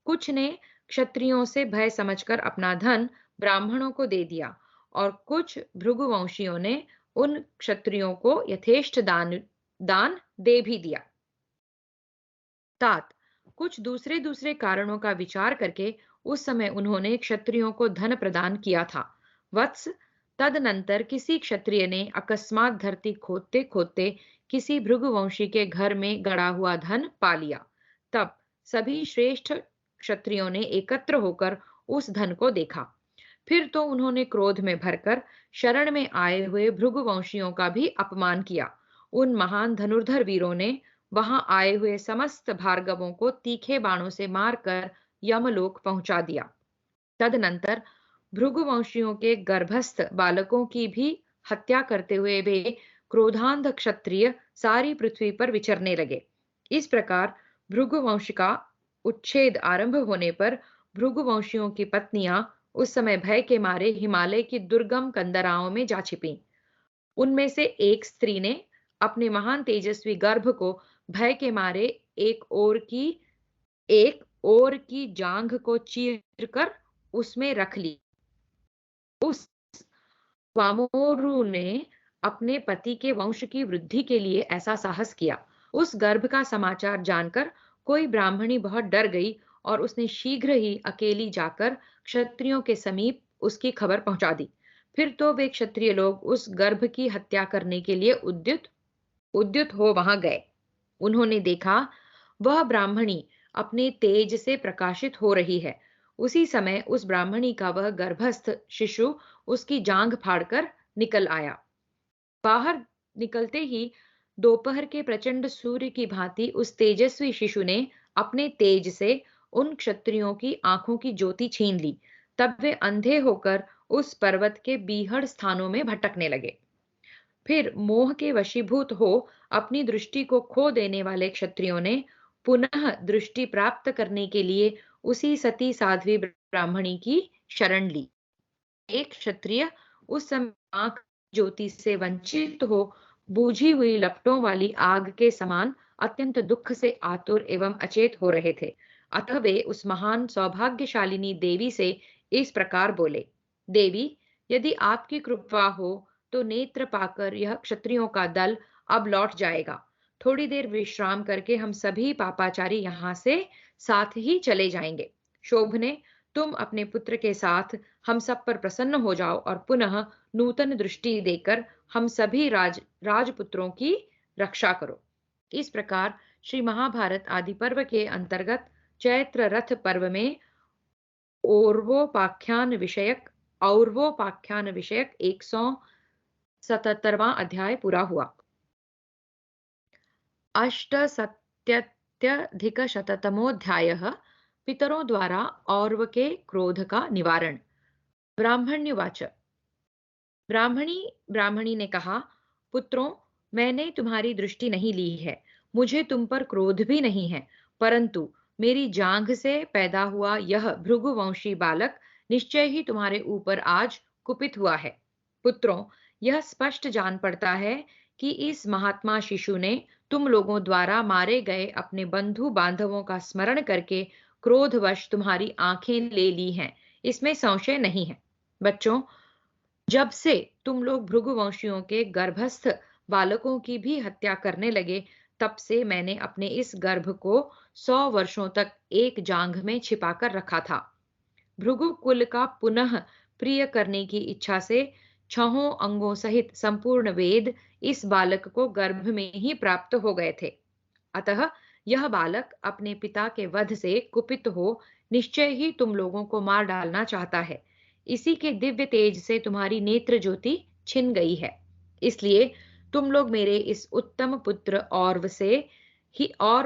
कुछ ने क्षत्रियों से भय समझकर अपना धन ब्राह्मणों को दे दिया और कुछ भृगुवंशियों ने उन क्षत्रियों को यथेष्ट दान दे भी दिया। तात, कुछ दूसरे दूसरे कारणों का विचार करके उस समय उन्होंने क्षत्रियों को धन प्रदान किया था। वत्स, तदनंतर किसी क्षत्रिय ने अकस्मात धरती खोदते खोदते किसी भृगुवंशी के घर में गड़ा हुआ धन पा लिया। तब सभी श्रेष्ठ क्षत्रियों ने एकत्र होकर उस धन को देखा। फिर तो उन्होंने क्रोध में भरकर शरण में आए हुए भृगुवंशियों का भी अपमान किया। उन महान धनुर्धर वीरों ने वहां आए हुए समस्त भार्गवों को तीखे बाणों से मारकर यमलोक पहुंचा दिया। तदनंतर भृगुवंशियों के गर्भस्थ बालकों की भी हत्या करते हुए वे क्रोधांध क्षत्रिय सारी पृथ्वी पर विचरने लगे। इस प्रकार भृगुवंश का उच्छेद आरंभ होने पर भृगुवंशियों की पत्नियां उस समय भय के मारे हिमालय की दुर्गम कंदराओं में जा छिपी। उनमें से एक स्त्री ने अपने महान तेजस्वी गर्भ को भय के मारे एक ओर की जांघ को चीरकर उसमें रख ली। उस वामोरु ने अपने पति के वंश की वृद्धि के लिए ऐसा साहस किया। उस गर्भ का समाचार जानकर कोई ब्राह्मणी बहुत डर गई और उसने शीघ्र ही अकेली जाकर क्षत्रियों के समीप उसकी खबर पहुंचा दी। फिर तो वे क्षत्रिय लोग उस गर्भ की हत्या करने के लिए उद्युत हो वहां गए। उन्होंने देखा वह ब्राह्मणी अपने तेज से प्रकाशित हो रही है। उसी समय उस ब्राह्मणी का वह गर्भस्थ शिशु उसकी जांघ फाड़कर निकल आया। बाहर निकलते ही दोपहर के प्रचंड सूर्य की भांति उस तेजस्वी शिशु ने अपने तेज से उन क्षत्रियों की आंखों की ज्योति छीन ली। तब वे अंधे होकर उस पर्वत के बीहड़ स्थानों में भटकने लगे। फिर मोह के वशीभूत हो अपनी दृष्टि को खो देने वाले क्षत्रियों ने पुनः दृष्टि प्राप्त करने के लिए उसी सती साध्वी ब्राह्मणी की शरण ली। एक क्षत्रिय उस समय आंख ज्योति से वंचित हो बूझी हुई लपटों वाली आग के समान अत्यंत दुख से आतुर एवं अचेत हो रहे थे। अतः वे उस महान सौभाग्यशालिनी देवी से इस प्रकार बोले, देवी, यदि आपकी कृपा हो तो नेत्र पाकर यह क्षत्रियों का दल अब लौट जाएगा। थोड़ी देर विश्राम करके हम सभी पापाचारी यहाँ से साथ ही चले जाएंगे। शोभने, तुम अपने पुत्र के साथ हम सब पर प्रसन्न हो जाओ और पुनः नूतन दृष्टि देकर हम सभी राजपुत्रों की रक्षा करो। इस प्रकार श्री महाभारत आदि पर्व के अंतर्गत चैत्र रथ पर्व में औरवोपाख्यान विषयक 177वां अध्याय पूरा हुआ। अष्टसप्तत्यधिकशततमोऽध्यायः पितरों द्वारा औरव के क्रोध का निवारण। ब्राह्मण्युवाच। ब्राह्मणी ने कहा, पुत्रों, मैंने तुम्हारी दृष्टि नहीं ली है, मुझे तुम पर क्रोध भी नहीं है, परंतु मेरी जांघ से पैदा हुआ यह भृगुवंशी बालक निश्चय ही तुम्हारे ऊपर आज कुपित हुआ है। पुत्रों, यह स्पष्ट जान पड़ता है कि इस महात्मा शिशु ने तुम लोगों द्वारा मारे गए अपने बंधु बांधवों का स्मरण करके क्रोधवश तुम्हारी आंखें ले ली हैं, इसमें संशय नहीं है। बच्चों, जब से तुम लोग भृगुवंशियों के गर्भस्थ बालकों की भी हत्या करने लगे, तब से मैंने अपने इस गर्भ को 100 वर्षों तक एक जांघ में छिपाकर रखा था। भृगु कुल का पुनः प्रिय करने की इच्छा से छहों अंगों सहित संपूर्ण वेद इस बालक को गर्भ में ही प्राप्त हो गए थे। अतः यह बालक अपने पिता के वध से कुपित हो निश्चय ही तुम लोगों को मार डालना चाहता है। इसी के दिव्य तेज से तुम्हारी नेत्र ज्योति छिन गई है। इसलिए तुम लोग मेरे इस उत्तम पुत्र औरव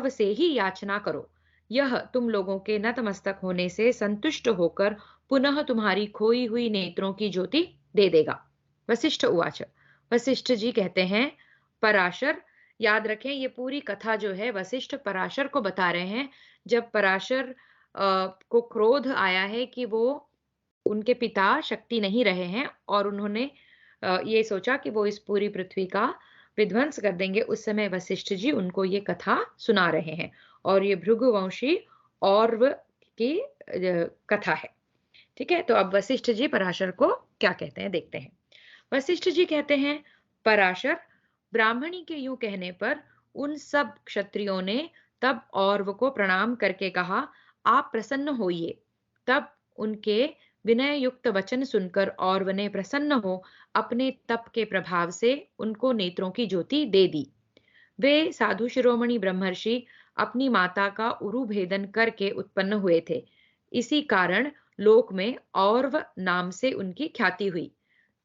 से ही याचना करो। यह तुम लोगों के नतमस्तक होने से संतुष्ट होकर पुनः तुम्हारी खोई हुई नेत्रों की ज्योति दे देगा। वशिष्ठ उवाच। वशिष्ठ जी कहते हैं, पराशर, याद रखें ये पूरी कथा जो है वशिष्ठ पराशर को बता रहे हैं। जब पराशर को क्रोध आया है कि वो उनके पिता शक्ति नहीं रहे हैं और उन्होंने ये सोचा कि वो इस पूरी पृथ्वी का विध्वंस कर देंगे, उस समय वशिष्ठ जी उनको ये कथा सुना रहे हैं और ये भृगुवंशी औरव की कथा है। ठीक है, तो अब वशिष्ठ जी पराशर को क्या कहते हैं देखते हैं। वशिष्ठ जी कहते हैं, पराशर, ब्राह्मणी के यूं कहने पर उन सब क्षत्रियों ने तब औरव को प्रणाम करके कहा, आप प्रसन्न होइए। तब उनके विनय युक्त वचन सुनकर औरव ने प्रसन्न हो अपने तप के प्रभाव से उनको नेत्रों की ज्योति दे दी। वे साधु शिरोमणि ब्रह्मर्षि अपनी माता का उरु भेदन करके उत्पन्न हुए थे। इसी कारण लोक में औरव नाम से उनकी ख्याति हुई।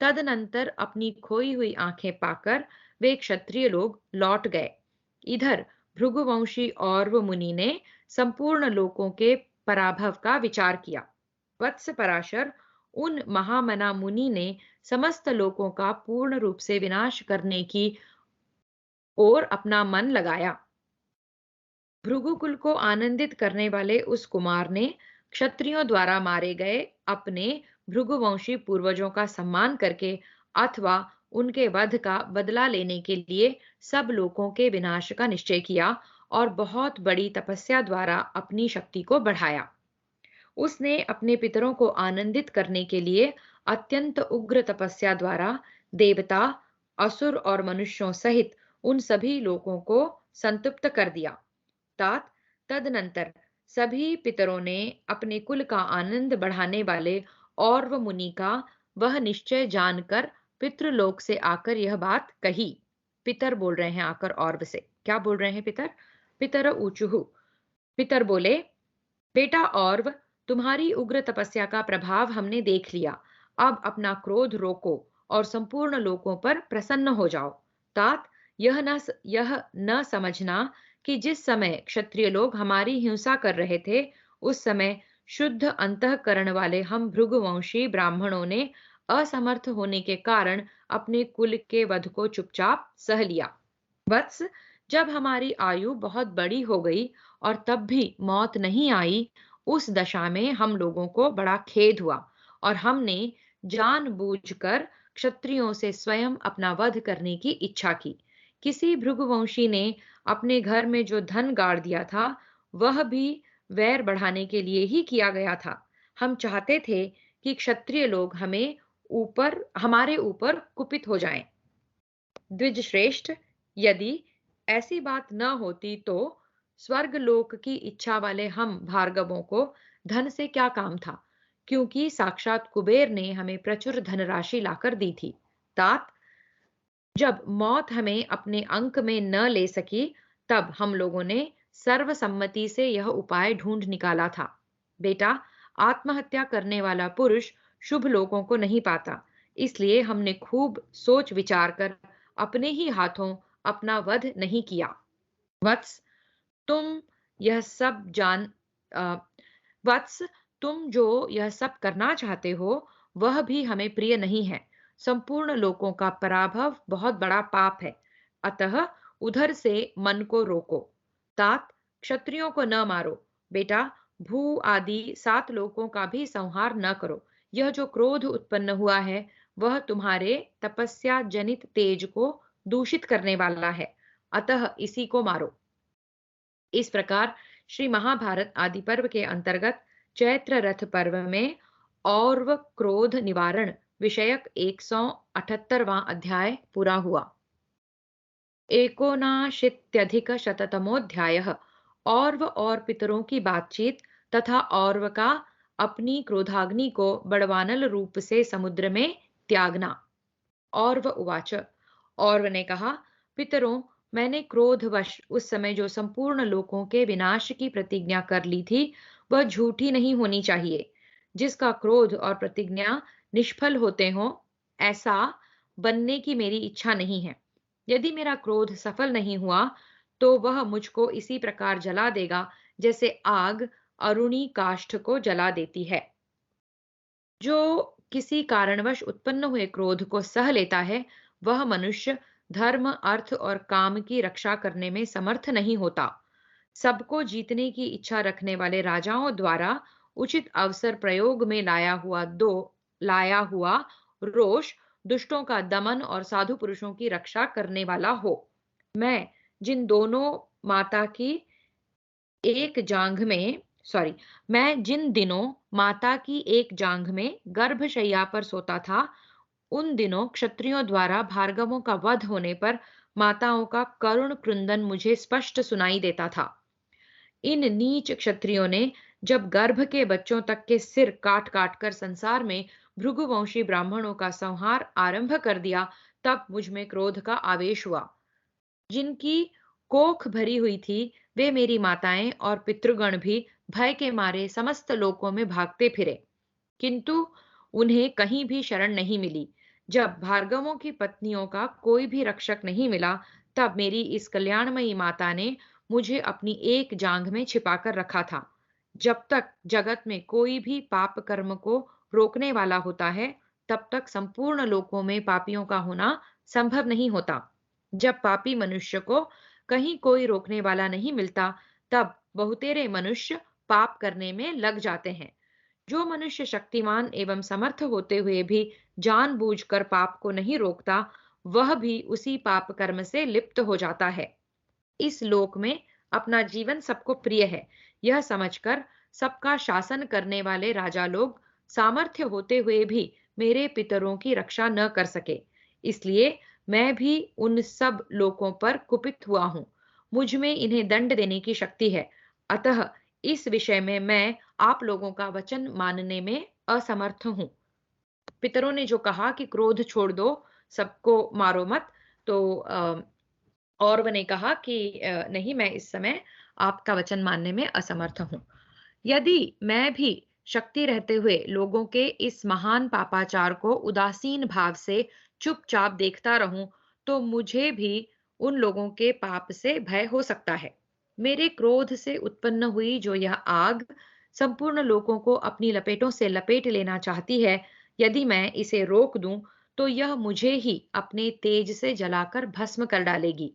तदनंतर अपनी खोई हुई आंखें पाकर वे क्षत्रिय लोग लौट गए। इधर भृगुवंशी औरव मुनि ने संपूर्ण लोकों के पराभव का विचार किया। वत्स पराशर, उन महामना मुनि ने समस्त लोकों का पूर्ण रूप से विनाश करने की ओर अपना मन लगाया। भृगुकुल को आनंदित करने वाले उस कुमार ने क्षत्रियों द्वारा मारे गए अपने भृगुवंशी पूर्वजों का सम्मान करके अथवा उनके वध का बदला लेने के लिए सब लोगों के विनाश का निश्चय किया और बहुत बड़ी तपस्या द्वारा अपनी शक्ति को बढ़ाया। उसने अपने पितरों को आनंदित करने के लिए अत्यंत उग्र तपस्या द्वारा देवता, असुर और मनुष्यों सहित उन सभी लोगों को संतुप्त कर दिया। तदनंतर सभी पितरों ने अपने कुल का आनंद बढ़ाने वाले औरव मुनि का वह निश्चय जानकर पितृलोक से आकर यह बात कही। पितर बोल रहे हैं आकर औरव से, क्या बोल रहे हैं पितर? पितर ऊचुहु, पितर बोले, बेटा औरव, तुम्हारी उग्र तपस्या का प्रभाव हमने देख लिया। अब अपना क्रोध रोको और संपूर्ण लोकों पर प्रसन्न हो जाओ। तात, यह न समझना कि जिस समय क्षत्रिय लोग हमारी हिंसा कर रहे थे, उस समय शुद्ध अंतःकरण वाले हम भृगुवंशी ब्राह्मणों ने असमर्थ होने के कारण अपने कुल के वध को चुपचाप सह लिया। वत्स, जब हमारी आयु बहुत बड़ी हो गई और तब भी मौत नहीं आई, उस दशा में हम लोगों को बड़ा खेद हुआ और हमने जानबूझकर क्षत्रियों से स्वयं अपना वध करने की इच्छा की। किसी भृगुवंशी ने अपने घर में जो धन गाड़ दिया था, वह भी वैर बढ़ाने के लिए ही किया गया था। हम चाहते थे कि क्षत्रिय लोग हमारे ऊपर कुपित हो जाएं। द्विज श्रेष्ठ, यदि ऐसी बात न होती तो स्वर्ग लोक की इच्छा वाले हम भार्गवों को धन से क्या काम था, क्योंकि साक्षात कुबेर ने हमें प्रचुर धनराशि लाकर दी थी। तात, जब मौत हमें अपने अंक में न ले सकी, तब हम लोगों ने सर्वसम्मति से यह उपाय ढूंढ निकाला था। बेटा, आत्महत्या करने वाला पुरुष शुभ लोगों को नहीं पाता, इसलिए हमने खूब सोच विचार कर अपने ही हाथों अपना वध नहीं किया। वत्स, तुम यह सब जान अ, वत्स, तुम जो यह सब करना चाहते हो, वह भी हमें प्रिय नहीं है। संपूर्ण लोकों का पराभव बहुत बड़ा पाप है, अतः उधर से मन को रोको। तात, क्षत्रियों को न मारो। बेटा, भू आदि 7 लोकों का भी संहार न करो। यह जो क्रोध उत्पन्न हुआ है, वह तुम्हारे तपस्या जनित तेज को दूषित करने वाला है, अतः इसी को मारो। इस प्रकार श्री महाभारत आदि पर्व के अंतर्गत चैत्र रथ पर्व में और्व क्रोध निवारण विषयक 178वां अध्याय पूरा हुआ। 79-शततमोध्याय और्व और पितरों की बातचीत तथा और्व का अपनी क्रोधाग्नि को बड़वानल रूप से समुद्र में त्यागना। और्व उवाच, और्व ने कहा, पितरों, मैंने क्रोधवश उस समय जो संपूर्ण लोकों के विनाश की प्रतिज्ञा कर ली थी, वह झूठी नहीं होनी चाहिए। जिसका क्रोध और प्रतिज्ञा निष्फल होते हो, ऐसा बनने की मेरी इच्छा नहीं है। यदि मेरा क्रोध सफल नहीं हुआ, तो वह मुझको इसी प्रकार जला देगा जैसे आग अरुणी काष्ठ को जला देती है। जो किसी कारणवश उत्पन्न हुए क्रोध को सह लेता है, वह मनुष्य धर्म, अर्थ और काम की रक्षा करने में समर्थ नहीं होता। सबको जीतने की इच्छा रखने वाले राजाओं द्वारा उचित अवसर प्रयोग में लाया हुआ रोष दुष्टों का दमन और साधु पुरुषों की रक्षा करने वाला हो। मैं जिन दोनों माता की एक जांघ में सॉरी मैं जिन दिनों माता की एक जांघ में गर्भशैया पर सोता था, उन दिनों क्षत्रियों द्वारा भार्गवों का वध होने पर माताओं का करुण क्रंदन मुझे स्पष्ट सुनाई देता था। इन नीच क्षत्रियों ने जब गर्भ के बच्चों तक के सिर काट काट कर संसार में भृगुवंशी ब्राह्मणों का संहार आरंभ कर दिया, तब मुझ में क्रोध का आवेश हुआ। जिनकी कोख भरी हुई थी, वे मेरी माताएं और पितृगण भी भय के मारे समस्त लोकों में भागते फिरे, किंतु उन्हें कहीं भी शरण नहीं मिली। जब भार्गवों की पत्नियों का कोई भी रक्षक नहीं मिला, तब मेरी इस कल्याणमयी माता ने मुझे अपनी एक जांघ में छिपाकर रखा था। जब तक जगत में कोई भी पाप कर्म को रोकने वाला होता है, तब तक संपूर्ण लोकों में पापियों का होना संभव नहीं होता। जब पापी मनुष्य को कहीं कोई रोकने वाला नहीं मिलता, तब बहुतेरे मनुष्य पाप करने में लग जाते हैं। जो मनुष्य शक्तिमान एवं समर्थ होते हुए भी जानबूझकर पाप को नहीं रोकता, वह भी उसी पाप कर्म से लिप्त हो जाता है। इस लोक में अपना जीवन सबको प्रिय है, यह समझकर सबका शासन करने वाले राजा लोग सामर्थ्य होते हुए भी मेरे पितरों की रक्षा न कर सके। इसलिए मैं भी उन सब लोकों पर कुपित हुआ हूँ। मुझ में इन्हें दंड देने की शक्ति है, अतः इस विषय में मैं आप लोगों का वचन मानने में असमर्थ हूँ। पितरों ने जो कहा कि क्रोध छोड़ दो, सबको मारो मत, तो औरव ने कहा कि नहीं, मैं इस समय आपका वचन मानने में असमर्थ हूँ। यदि मैं भी शक्ति रहते हुए लोगों के इस महान पापाचार को उदासीन भाव से चुपचाप देखता रहूं, तो मुझे भी उन लोगों के पाप से भय हो सकता है। मेरे क्रोध से उत्पन्न हुई जो यह आग संपूर्ण लोगों को अपनी लपेटों से लपेट लेना चाहती है, यदि मैं इसे रोक दूं, तो यह मुझे ही अपने तेज से जलाकर भस्म कर डालेगी।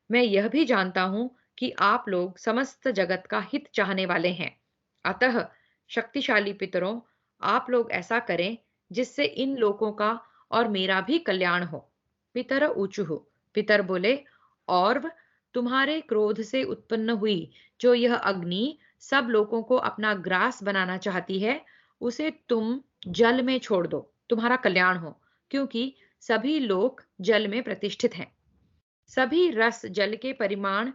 मैं यह भी जानता हूं कि आप लोग समस्त जगत का हित चाहने वाले हैं, अतः शक्तिशाली पितरों, आप लोग ऐसा करें जिससे इन लोगों का और मेरा भी कल्याण हो। पितर ऊचुः, पितर बोले, और तुम्हारे क्रोध से उत्पन्न हुई जो यह अग्नि सब लोगों को अपना ग्रास बनाना चाहती है, उसे तुम जल में छोड़ दो, तुम्हारा कल्याण हो, क्योंकि सभी लोग जल में प्रतिष्ठित हैं। सभी रस जल के परिमाण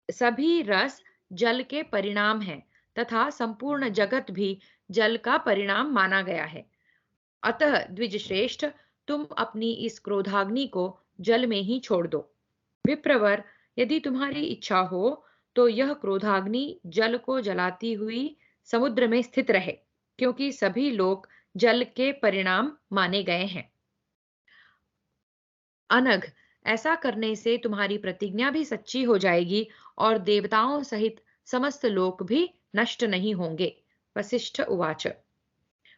सभी रस जल के परिणाम हैं, तथा संपूर्ण जगत भी जल का परिणाम माना गया है। अतः द्विज श्रेष्ठ, तुम अपनी इस क्रोधाग्नि को जल में ही छोड़ दो। विप्रवर, यदि तुम्हारी इच्छा हो तो यह क्रोधाग्नि जल को जलाती हुई समुद्र में स्थित रहे, क्योंकि सभी लोग जल के परिणाम माने गए हैं। अनघ, ऐसा करने से तुम्हारी प्रतिज्ञा भी सच्ची हो जाएगी और देवताओं सहित समस्त लोक भी नष्ट नहीं होंगे। वशिष्ठ उवाच।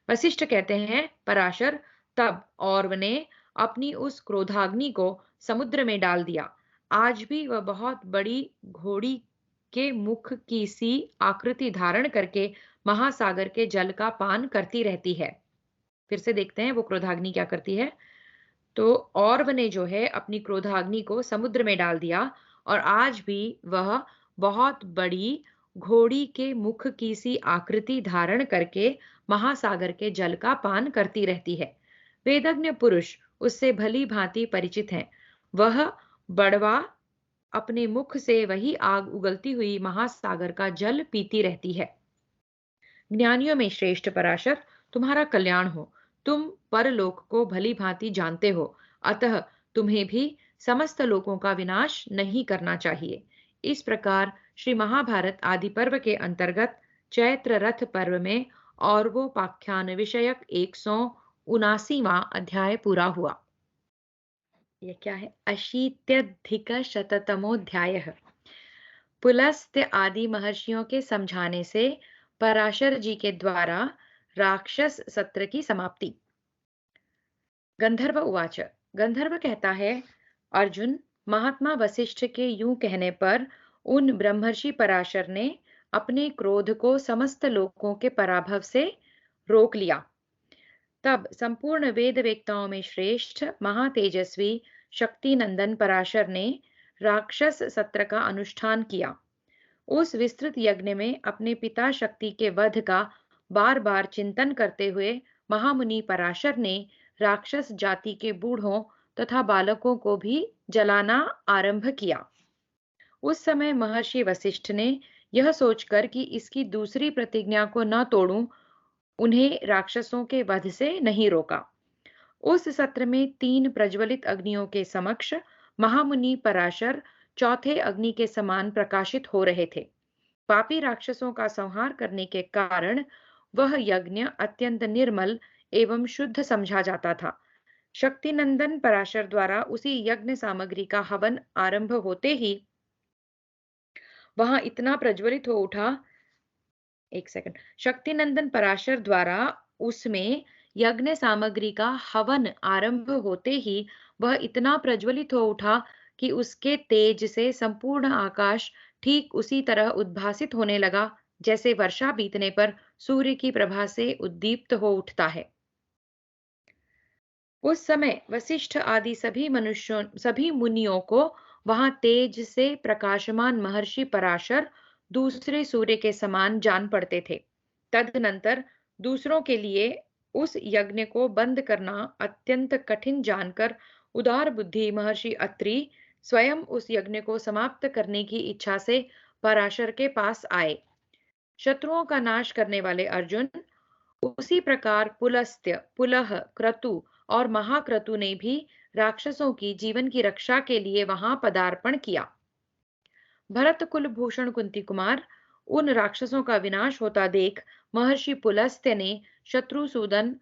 वशिष्ठ कहते हैं, पराशर, तब औरव ने अपनी उस क्रोधाग्नि को समुद्र में डाल दिया। आज भी वह बहुत बड़ी घोड़ी के मुख की सी आकृति धारण करके महासागर के जल का पान करती रहती है। फिर से देखते हैं वो क्रोधाग्नि क्या करती है। तो औरव ने जो है अपनी क्रोधाग्नि को समुद्र में डाल दिया और आज भी वह बहुत बड़ी घोड़ी के मुख की सी आकृति धारण करके महासागर के जल का पान करती रहती है। वेदज्ञ पुरुष उससे भली भांति परिचित हैं। वह बड़वा अपने मुख से वही आग उगलती हुई महासागर का जल पीती रहती है। ज्ञानियों में श्रेष्ठ पराशर, तुम्हारा कल्याण हो। तुम परलोक को भली भांति जानते हो, अतः तुम्हें भी समस्त लोकों का विनाश नहीं करना चाहिए। इस प्रकार श्री महाभारत आदि पर्व के अंतर्गत चैत्र रथ पर्व में औरवोपाख्यान विषयक 179वां अध्याय पूरा हुआ। यह क्या है? अशीत्यधिक शततमोध्याय। पुलस्त्य आदि महर्षियों के समझाने से पराशर जी के द्वारा राक्षस सत्र की समाप्ति। गंधर्व उवाच। गंधर्व कहता है, अर्जुन, महात्मा वशिष्ठ के यूं कहने पर उन ब्रह्मर्षि पराशर ने अपने क्रोध को समस्त लोकों के पराभव से रोक लिया। तब संपूर्ण वेद वेत्ताओं में श्रेष्ठ महातेजस्वी शक्ति नंदन पराशर ने राक्षस सत्र का अनुष्ठान किया। उस विस्तृत यज्ञ में अपने पिता शक्ति के वध का बार बार चिंतन करते हुए महामुनि पराशर ने राक्षस जाति के बूढ़ों तथा बालकों को भी जलाना आरंभ किया। उस समय महर्षि वशिष्ठ ने यह सोचकर कि इसकी दूसरी प्रतिज्ञा को न तोड़ूं, उन्हें राक्षसों के वध से नहीं रोका। उस सत्र में 3 प्रज्वलित अग्नियों के समक्ष महामुनि पराशर चौथे अग्नि के समान प्रकाशित हो रहे थे। पापी राक्षसों का संहार करने के कारण वह यज्ञ अत्यंत निर्मल एवं शुद्ध समझा जाता था। शक्तिनंदन पराशर द्वारा उसी यज्ञ सामग्री का हवन आरंभ होते ही वहां इतना प्रज्वलित हो उठा। एक सेकंड। शक्तिनंदन पराशर द्वारा उसमें यज्ञ सामग्री का हवन आरंभ होते ही वह इतना प्रज्वलित हो उठा कि उसके तेज से संपूर्ण आकाश ठीक उसी तरह उद्भासित होने लगा जैसे वर्षा बीतने पर सूर्य की प्रभा से उद्दीप्त हो उठता है। उस समय वशिष्ठ आदि सभी मुनियों को वहां तेज से प्रकाशमान महर्षि पराशर दूसरे सूर्य के समान जान पड़ते थे। तदनंतर दूसरों के लिए उस यज्ञ को बंद करना अत्यंत कठिन जानकर उदार बुद्धि महर्षि अत्रि स्वयं उस यज्ञ को समाप्त करने की इच्छा से पराशर के पास आए। शत्रुओं का नाश करने वाले अर्जुन, उसी प्रकार पुलस्त्य, पुलह, क्रतु और महाक्रतु ने भी राक्षसों की जीवन की रक्षा के लिए वहां पदार्पण किया। भरत कुलभूषण कुंती कुमार, उन राक्षसों का विनाश होता देख महर्षि पुलस्त्य ने शत्रुसूदन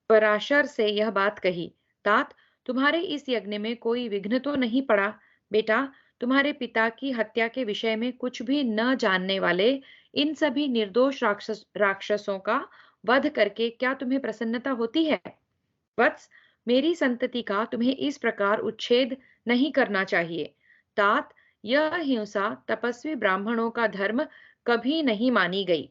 पराशर से यह बात कही, तात, तुम्हारे इस यज्ञ में कोई विघ्न तो नहीं पड़ा? बेटा, तुम्हारे पिता की हत्या के विषय में कुछ भी न जानने वाले इन सभी निर्दोष राक्षसों का वध करके क्या तुम्हें प्रसन्नता होती है? वत्स, मेरी संतति का तुम्हें इस प्रकार उच्छेद नहीं करना चाहिए। तात, यह हिंसा तपस्वी ब्राह्मणों का धर्म कभी नहीं मानी गई।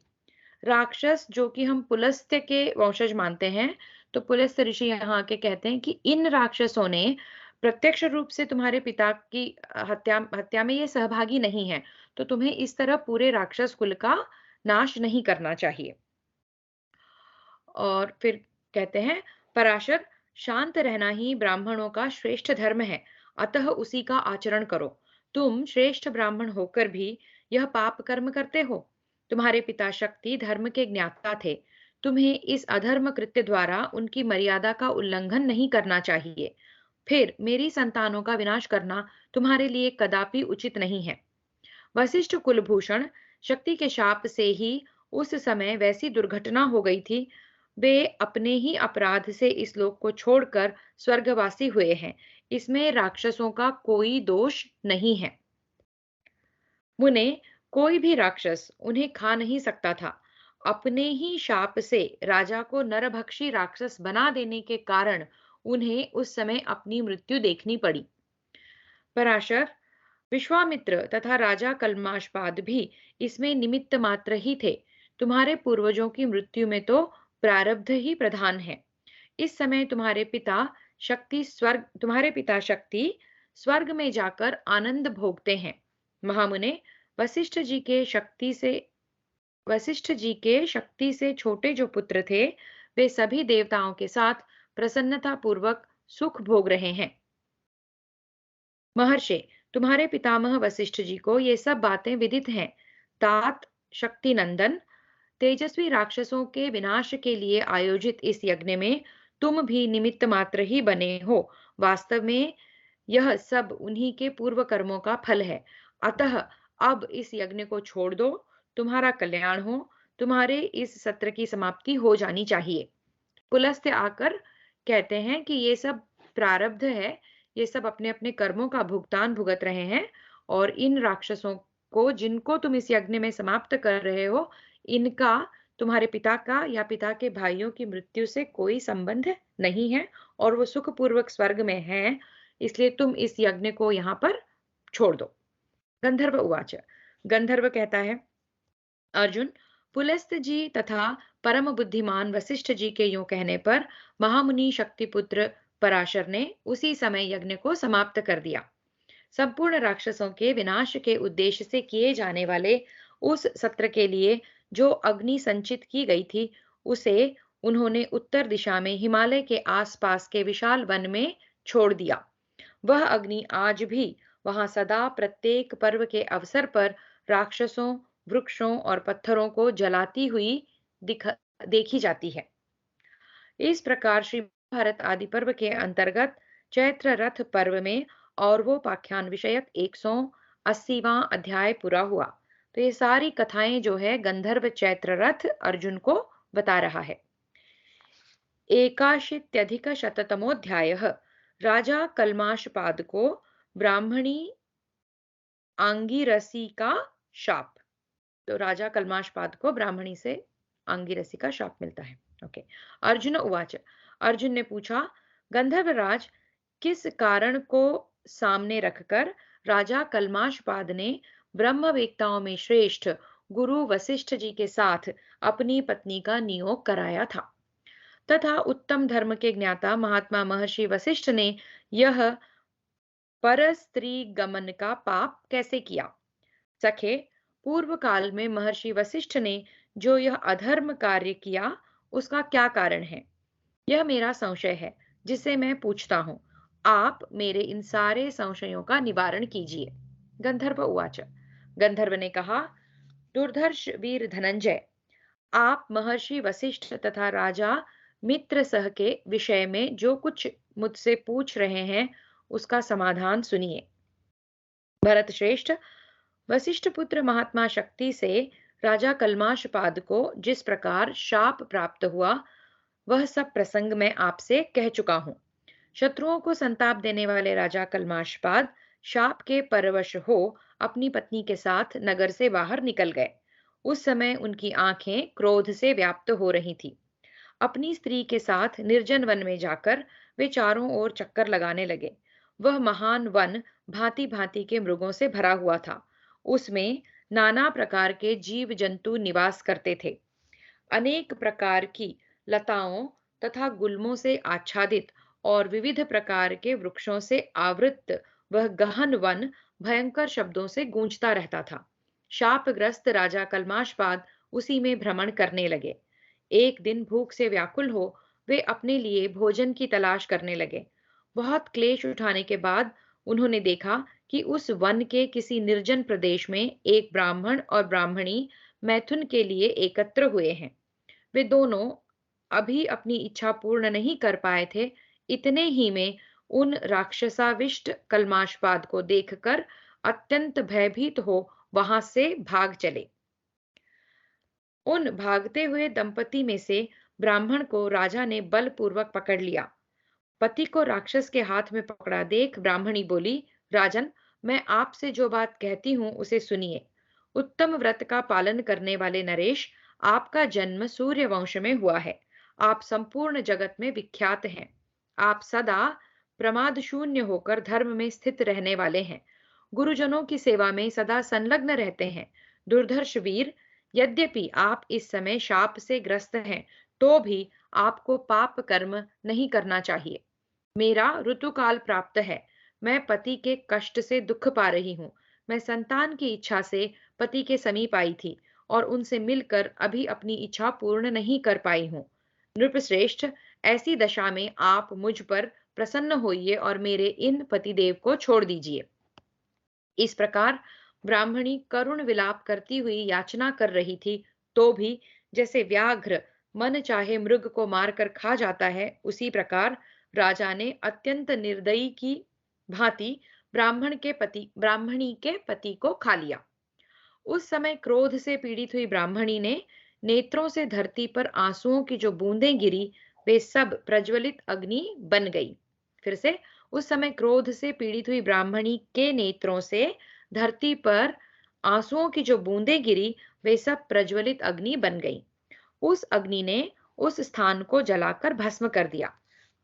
राक्षस जो कि हम पुलस्त्य के वंशज मानते हैं, तो पुलस्त्य ऋषि यहाँ के कहते हैं कि इन राक्षसों ने प्रत्यक्ष रूप से तुम्हारे पिता की हत्या में ये सहभागी नहीं है, तो तुम्हें इस तरह पूरे राक्षस कुल का नाश नहीं करना चाहिए। और फिर कहते हैं, पराशर, शांत रहना ही ब्राह्मणों का श्रेष्ठ धर्म है, अतः उसी का आचरण करो। तुम श्रेष्ठ ब्राह्मण होकर भी यह पाप कर्म करते हो। तुम्हारे पिता शक्ति धर्म के ज्ञाता थे। तुम्हें इस अधर्म कृत्य द्वारा उनकी मर्यादा का उल्लंघन नहीं करना चाहिए। फिर मेरी संतानों का विनाश करना तुम्हारे लिए कदापि उचित नहीं है। वशिष्ठ कुलभूषण शक्ति के शाप से ही उस समय वैसी दुर्घटना हो गई थी। वे अपने ही अपराध से इस लोक को छोड़कर स्वर्गवासी हुए हैं। इसमें राक्षसों का कोई दोष नहीं है। मुने, कोई भी राक्षस उन्हें खा नहीं सकता था। अपने ही शाप से राजा को नरभक्षी राक्षस बना देने के कारण उन्हें उस समय अपनी मृत्यु देखनी पड़ी। पराशर, विश्वामित्र तथा राजा कल्माशपाद भी इसमें निमित्त मात्र ही थे। तुम्हारे पूर्वजों की मृत्यु में तो प्रारब्ध ही प्रधान है। इस समय तुम्हारे पिता शक्ति स्वर्ग में जाकर आनंद भोगते हैं। महामुने, वशिष्ठ जी के शक्ति से वशिष्ठ जी के शक्ति से छोटे जो पुत्र थे, वे सभी देवताओं के साथ प्रसन्नता पूर्वक सुख भोग रहे हैं। महर्षि, तुम्हारे पितामह वशिष्ठ जी को ये सब बातें विदित हैं। तात शक्ति नंदन, तेजस्वी राक्षसों के विनाश के लिए आयोजित इस यज्ञ में तुम भी निमित्त मात्र ही बने हो। वास्तव में यह सब उन्हीं के पूर्व कर्मों का फल है। अतः अब इस यज्ञ को छोड़ दो, तुम्हारा कल्याण हो। तुम्हारे इस सत्र की समाप्ति हो जानी चाहिए। पुलस्त्य आकर कहते हैं कि ये सब प्रारब्ध है, ये सब अपने अपने कर्मों का भुगतान भुगत रहे हैं, और इन राक्षसों को जिनको तुम इस यज्ञ में समाप्त कर रहे हो, इनका तुम्हारे पिता का या पिता के भाइयों की मृत्यु से कोई संबंध नहीं है, और वो सुखपूर्वक स्वर्ग में हैं। इसलिए तुम इस यज्ञ को यहाँ पर छोड़ दो। गंधर्व उवाच, गंधर्व कहता है, अर्जुन, पुलस्त जी तथा परम बुद्धिमान वशिष्ठ जी के यूं कहने पर महामुनि शक्तिपुत्र पराशर ने उसी समय यज्ञ को समाप्त कर दिया। संपूर्ण राक्षसों के विनाश के उद्देश्य से किए जाने वाले उस सत्र के लिए जो अग्नि संचित की गई थी, उसे उन्होंने उत्तर दिशा में हिमालय के आसपास के विशाल वन में छोड़ दिया। वह अग्नि आज भी वहां सदा प्रत्येक पर्व के अवसर पर राक्षसों, वृक्षों और पत्थरों को जलाती हुई देखी जाती है। इस प्रकार श्री भारत आदि पर्व के अंतर्गत चैत्र रथ पर्व में और वो पाख्यान विषयक 180वां अध्याय पूरा हुआ। तो ये सारी कथाएं जो है गंधर्व चैत्र रथ अर्जुन को बता रहा है। 81 राजा कल्माशपाद को ब्राह्मणी आंगिरसी का शाप। तो राजा कल्माशपाद को ब्राह्मणी से आंगिरसी का शाप मिलता है। ओके। अर्जुन उवाच, अर्जुन ने पूछा, गंधर्वराज, किस कारण को सामने रखकर राजा कल्माशपाद ने ब्रह्मवेत्ताओं में श्रेष्ठ गुरु वशिष्ठ जी के साथ अपनी पत्नी का नियोग कराया था, तथा उत्तम धर्म के ज्ञाता महात्मा महर्षि वशिष्ठ ने यह पर स्त्री गमन का पाप कैसे किया? सखे, पूर्व काल में महर्षि वशिष्ठ ने जो यह अधर्म कार्य किया, उसका क्या कारण है? यह मेरा संशय है, जिसे मैं पूछता हूँ। आप मेरे इन सारे संशयों का निवारण कीजिए। गंधर्व उवाच, गंधर्व ने कहा, दुर्धर्ष वीर धनंजय, आप महर्षि वशिष्ठ तथा राजा मित्रसह के विषय में जो कुछ मुझसे पूछ रहे हैं, उसका समाधान सुनिए। भरत श्रेष्ठ, वशिष्ठ पुत्र महात्मा शक्ति से राजा कल्माशपाद को जिस प्रकार शाप प्राप्त हुआ, वह सब प्रसंग मैं आपसे कह चुका हूं। शत्रुओं को संताप देने वाले राजा कल्माशपाद शाप के परवश हो अपनी पत्नी के साथ नगर से बाहर निकल गए। उस समय उनकी आंखें क्रोध से व्याप्त हो रही थी। अपनी स्त्री के साथ निर्जन वन में जाकर वे चारों ओर चक्कर लगाने लगे। वह महान वन भांति भांति के मृगों से भरा हुआ था। उसमें नाना प्रकार के जीव जंतु निवास करते थे। अनेक प्रकार की लताओं तथा गुल्मों से आच्छादित और विविध प्रकार के वृक्षों से आवृत वह गहन वन भयंकर शब्दों से गूंजता रहता था। शापग्रस्त राजा कल्माशपाद उसी में भ्रमण करने लगे। एक दिन भूख से व्याकुल हो वे अपने लिए भोजन की तलाश करने लगे। बहुत क्लेश उठाने के बाद उन्होंने देखा कि उस वन के किसी निर्जन प्रदेश में एक ब्राह्मण और ब्राह्मणी मैथुन के लिए एकत्र हुए हैं। वे दोनों अभी अपनी इच्छा पूर्ण नहीं कर पाए थे। इतने ही में उन राक्षसाविष्ट कल्माशपाद को देखकर अत्यंत भयभीत हो वहां से भाग चले। उन भागते हुए दंपति में से ब्राह्मण को राजा ने बलपूर्वक पकड़ लिया। पति को राक्षस के हाथ में पकड़ा देख ब्राह्मणी बोली, राजन, मैं आपसे जो बात कहती हूँ उसे सुनिए। उत्तम व्रत का पालन करने वाले नरेश, आपका जन्म सूर्य वंश में हुआ है। आप संपूर्ण जगत में विख्यात हैं। आप सदा प्रमाद शून्य होकर धर्म में स्थित रहने वाले हैं। गुरुजनों की सेवा में सदा संलग्न रहते हैं। दुर्धर्ष वीर, यद्यपि आप इस समय शाप से ग्रस्त हैं, तो भी आपको पाप कर्म नहीं करना चाहिए। मेरा ऋतुकाल प्राप्त है। मैं पति के कष्ट से दुख पा रही हूँ। मैं संतान की इच्छा से पति के समीप आई थी और उनसे मिलकर अभी अपनी इच्छा पूर्ण नहीं कर पाई हूँ। नृपश्रेष्ठ, ऐसी दशा में आप मुझ पर प्रसन्न होइए और मेरे इन पतिदेव को छोड़ दीजिए। इस प्रकार ब्राह्मणी करुण विलाप करती हुई याचना कर रही थी, तो भी जैसे व्याघ्र मन चाहे मृग को मारकर खा जाता है, उसी प्रकार राजा ने अत्यंत निर्दयी की भांति ब्राह्मणी के पति को खा लिया। उस समय क्रोध से पीड़ित हुई ब्राह्मणी ने नेत्रों से धरती पर आंसुओं की जो बूंदें गिरी, वे सब प्रज्वलित अग्नि बन गई। फिर से, उस समय क्रोध से पीड़ित हुई ब्राह्मणी के नेत्रों से धरती पर आंसुओं की जो बूंदें गिरी, वे सब प्रज्वलित अग्नि बन गई। उस अग्नि ने उस स्थान को जलाकर भस्म कर दिया।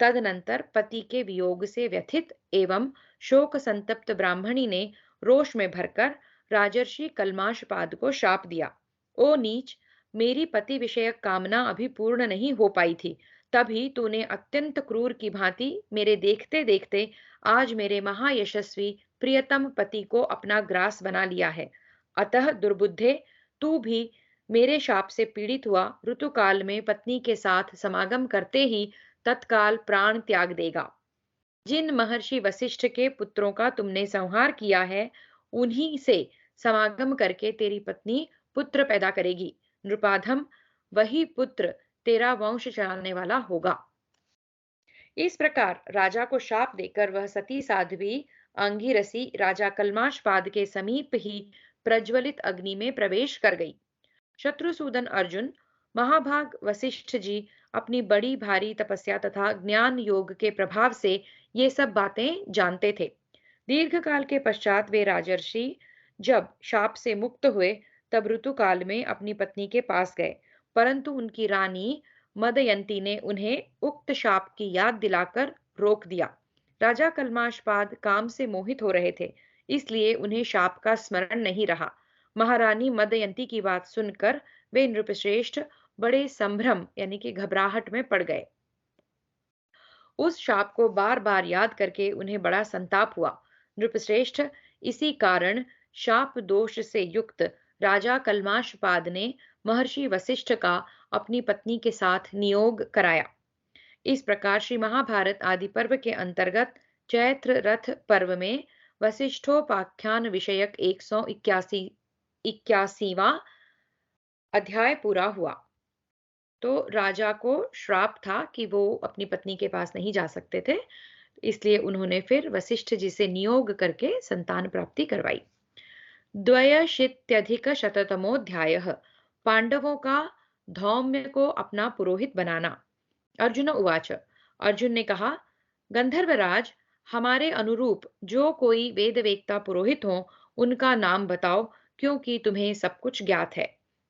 तदनंतर पति के वियोग से व्यथित एवं शोक संतप्त ब्राह्मणी ने रोष में भरकर राजर्षि कल्माशपाद को शाप दिया। ओ नीच, मेरी पति विषयक कामना अभी पूर्ण नहीं हो पाई थी, तभी तूने अत्यंत क्रूर की भांति मेरे देखते देखते आज मेरे महायशस्वी प्रियतम पति को अपना ग्रास बना लिया है। अतः दुर्बुद्धे, तू भी मेरे शाप से पीड़ित हुआ ऋतुकाल में पत्नी के साथ समागम करते ही तत्काल प्राण त्याग देगा। जिन महर्षि वशिष्ठ के पुत्रों का तुमने संहार किया है, उन्हीं से समागम करके तेरी पत्नी पुत्र पैदा करेगी। नृपाधम, वही पुत्र तेरा वंश चलाने वाला होगा। इस प्रकार राजा को शाप देकर वह सती साध्वी अंगिरसी राजा कल्माशपाद के समीप ही प्रज्वलित अग्नि में प्रवेश कर गई। शत्रुसूदन अर्जुन, महाभाग वशिष्ठ जी अपनी बड़ी भारी तपस्या तथा ज्ञान योग के प्रभाव से ये सब बातें जानते थे। दीर्घ काल के पश्चात वे राजर्षि जब शाप से मुक्त हुए, तब ऋतुकाल में अपनी पत्नी के पास गए, परंतु उनकी रानी मदयंती ने उन्हें उक्त शाप की याद दिलाकर रोक दिया। राजा कल्माशपाद काम से मोहित हो रहे थे, इसलिए उन्हें शाप का स्मरण नहीं रहा। महारानी मदयंती की बात सुनकर वे नृपश्रेष्ठ बड़े संभ्रम यानी कि घबराहट में पड़ गए। उस शाप को बार बार याद करके उन्हें बड़ा संताप हुआ। नृपश्रेष्ठ, इसी कारण शाप दोष से युक्त राजा कल्माशपाद ने महर्षि वशिष्ठ का अपनी पत्नी के साथ नियोग कराया। इस प्रकार श्री महाभारत आदि पर्व के अंतर्गत चैत्र रथ पर्व में वशिष्ठोपाख्यान विषयक 181वां अध्याय पूरा हुआ। तो राजा को श्राप था कि वो अपनी पत्नी के पास नहीं जा सकते थे, इसलिए उन्होंने फिर वशिष्ठ जी से नियोग करके संतान प्राप्ति करवाई। द्वयशीत्यधिक शततमोऽध्यायः। पांडवों का धौम्य को अपना पुरोहित बनाना। अर्जुन उवाच, अर्जुन ने कहा, गंधर्वराज, हमारे अनुरूप जो कोई वेदवेत्ता पुरोहित हो, उनका नाम बताओ, क्योंकि तुम्हें सब कुछ ज्ञात है।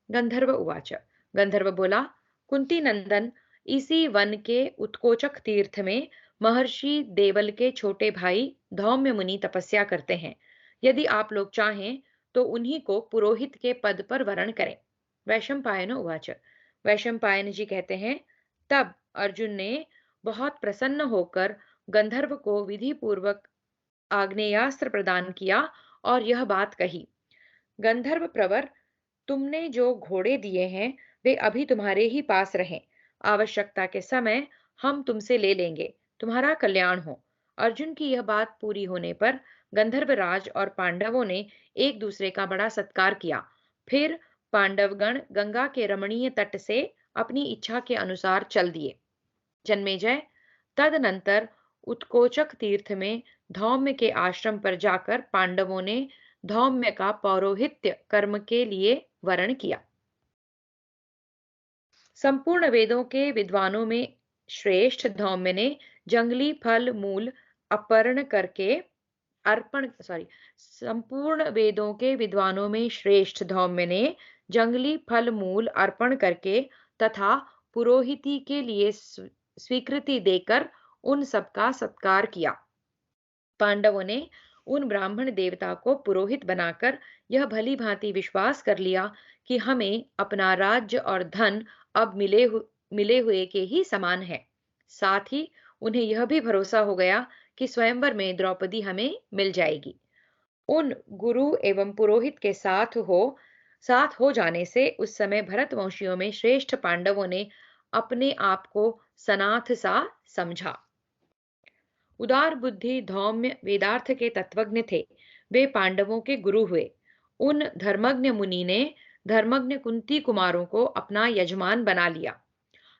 गंधर्व उवाच, गंधर्व बोला, कुंती नंदन, इसी वन के उत्कोचक तीर्थ में महर्षि देवल के छोटे भाई धौम्य मुनि तपस्या करते हैं। यदि आप लोग चाहें तो उन्हीं को पुरोहित के पद पर वरण करें। वैशंपायन उवाच, वैशंपायन जी कहते हैं, तब अर्जुन ने बहुत प्रसन्न होकर गंधर्व को विधि पूर्वक आग्नेयास्त्र प्रदान किया और यह बात कही, गंधर्व प्रवर, तुमने जो घोड़े दिए हैं वे अभी तुम्हारे ही पास रहें। आवश्यकता के समय हम तुमसे ले लेंगे, तुम्हारा कल्याण हो। अर्जुन की यह बात पूरी होने पर गंधर्वराज और पांडवों ने एक दूसरे का बड़ा सत्कार किया। फिर पांडवगण गंगा के रमणीय तट से अपनी इच्छा के अनुसार चल दिए। जन्मेजय तदनंतर उत्कोचक तीर्थ में धौम्य के आश्रम पर जाकर पांडवों ने धौम्य का पौरोहित्य कर्म के लिए वरण किया। संपूर्ण वेदों के विद्वानों में श्रेष्ठ धौम्य ने जंगली फल मूल अपहरण करके अर्पण सॉरी संपूर्ण वेदों के विद्वानों में श्रेष्ठ धौम्य ने जंगली फल मूल अर्पण करके तथा पुरोहिती के लिए स्वीकृति देकर उन सबका सत्कार किया। पांडवों ने उन ब्राह्मण देवता को पुरोहित बनाकर यह भली भांति विश्वास कर लिया कि हमें अपना राज्य और धन अब मिले हुए के ही समान है। साथ ही उन्हें यह भी भरोसा हो गया कि स्वयंवर में द्रौपदी हमें मिल जाएगी। उन गुरु एवं पुरोहित के साथ हो जाने से उस समय भरतवंशियों में श्रेष्ठ पांडवों ने अपने आप को सनाथ सा समझा। उदार बुद्धि धौम्य वेदार्थ के तत्वज्ञ थे। वे पांडवों के गुरु हुए। उन धर्मज्ञ मुनि ने धर्मज्ञ कुंती कुमारों को अपना यजमान बना लिया।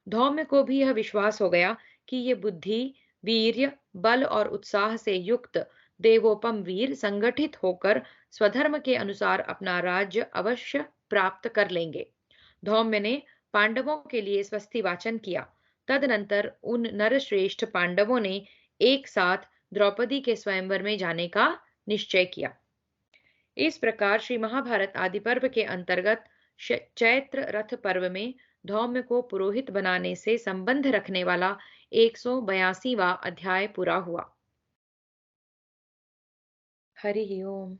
धौम्य को भी यह विश्वास हो गया कि ये बुद्धि वीर्य बल और उत्साह से युक्त देवोपम वीर संगठित होकर स्वधर्म के अनुसार अपना राज्य अवश्य प्राप्त कर लेंगे। धौम्य ने पांडवों के लिए स्वस्ति वाचन किया। तदनंतर उन नरश्रेष्ठ पांडवों ने एक साथ द्रौपदी के स्वयंवर में जाने का निश्चय किया। इस प्रकार श्री महाभारत आदि पर्व के अंतर्गत चैत्र रथ पर्व में धौम्य को पुरोहित बनाने से संबंध रखने वाला 182वां अध्याय पूरा हुआ। हरि ओम।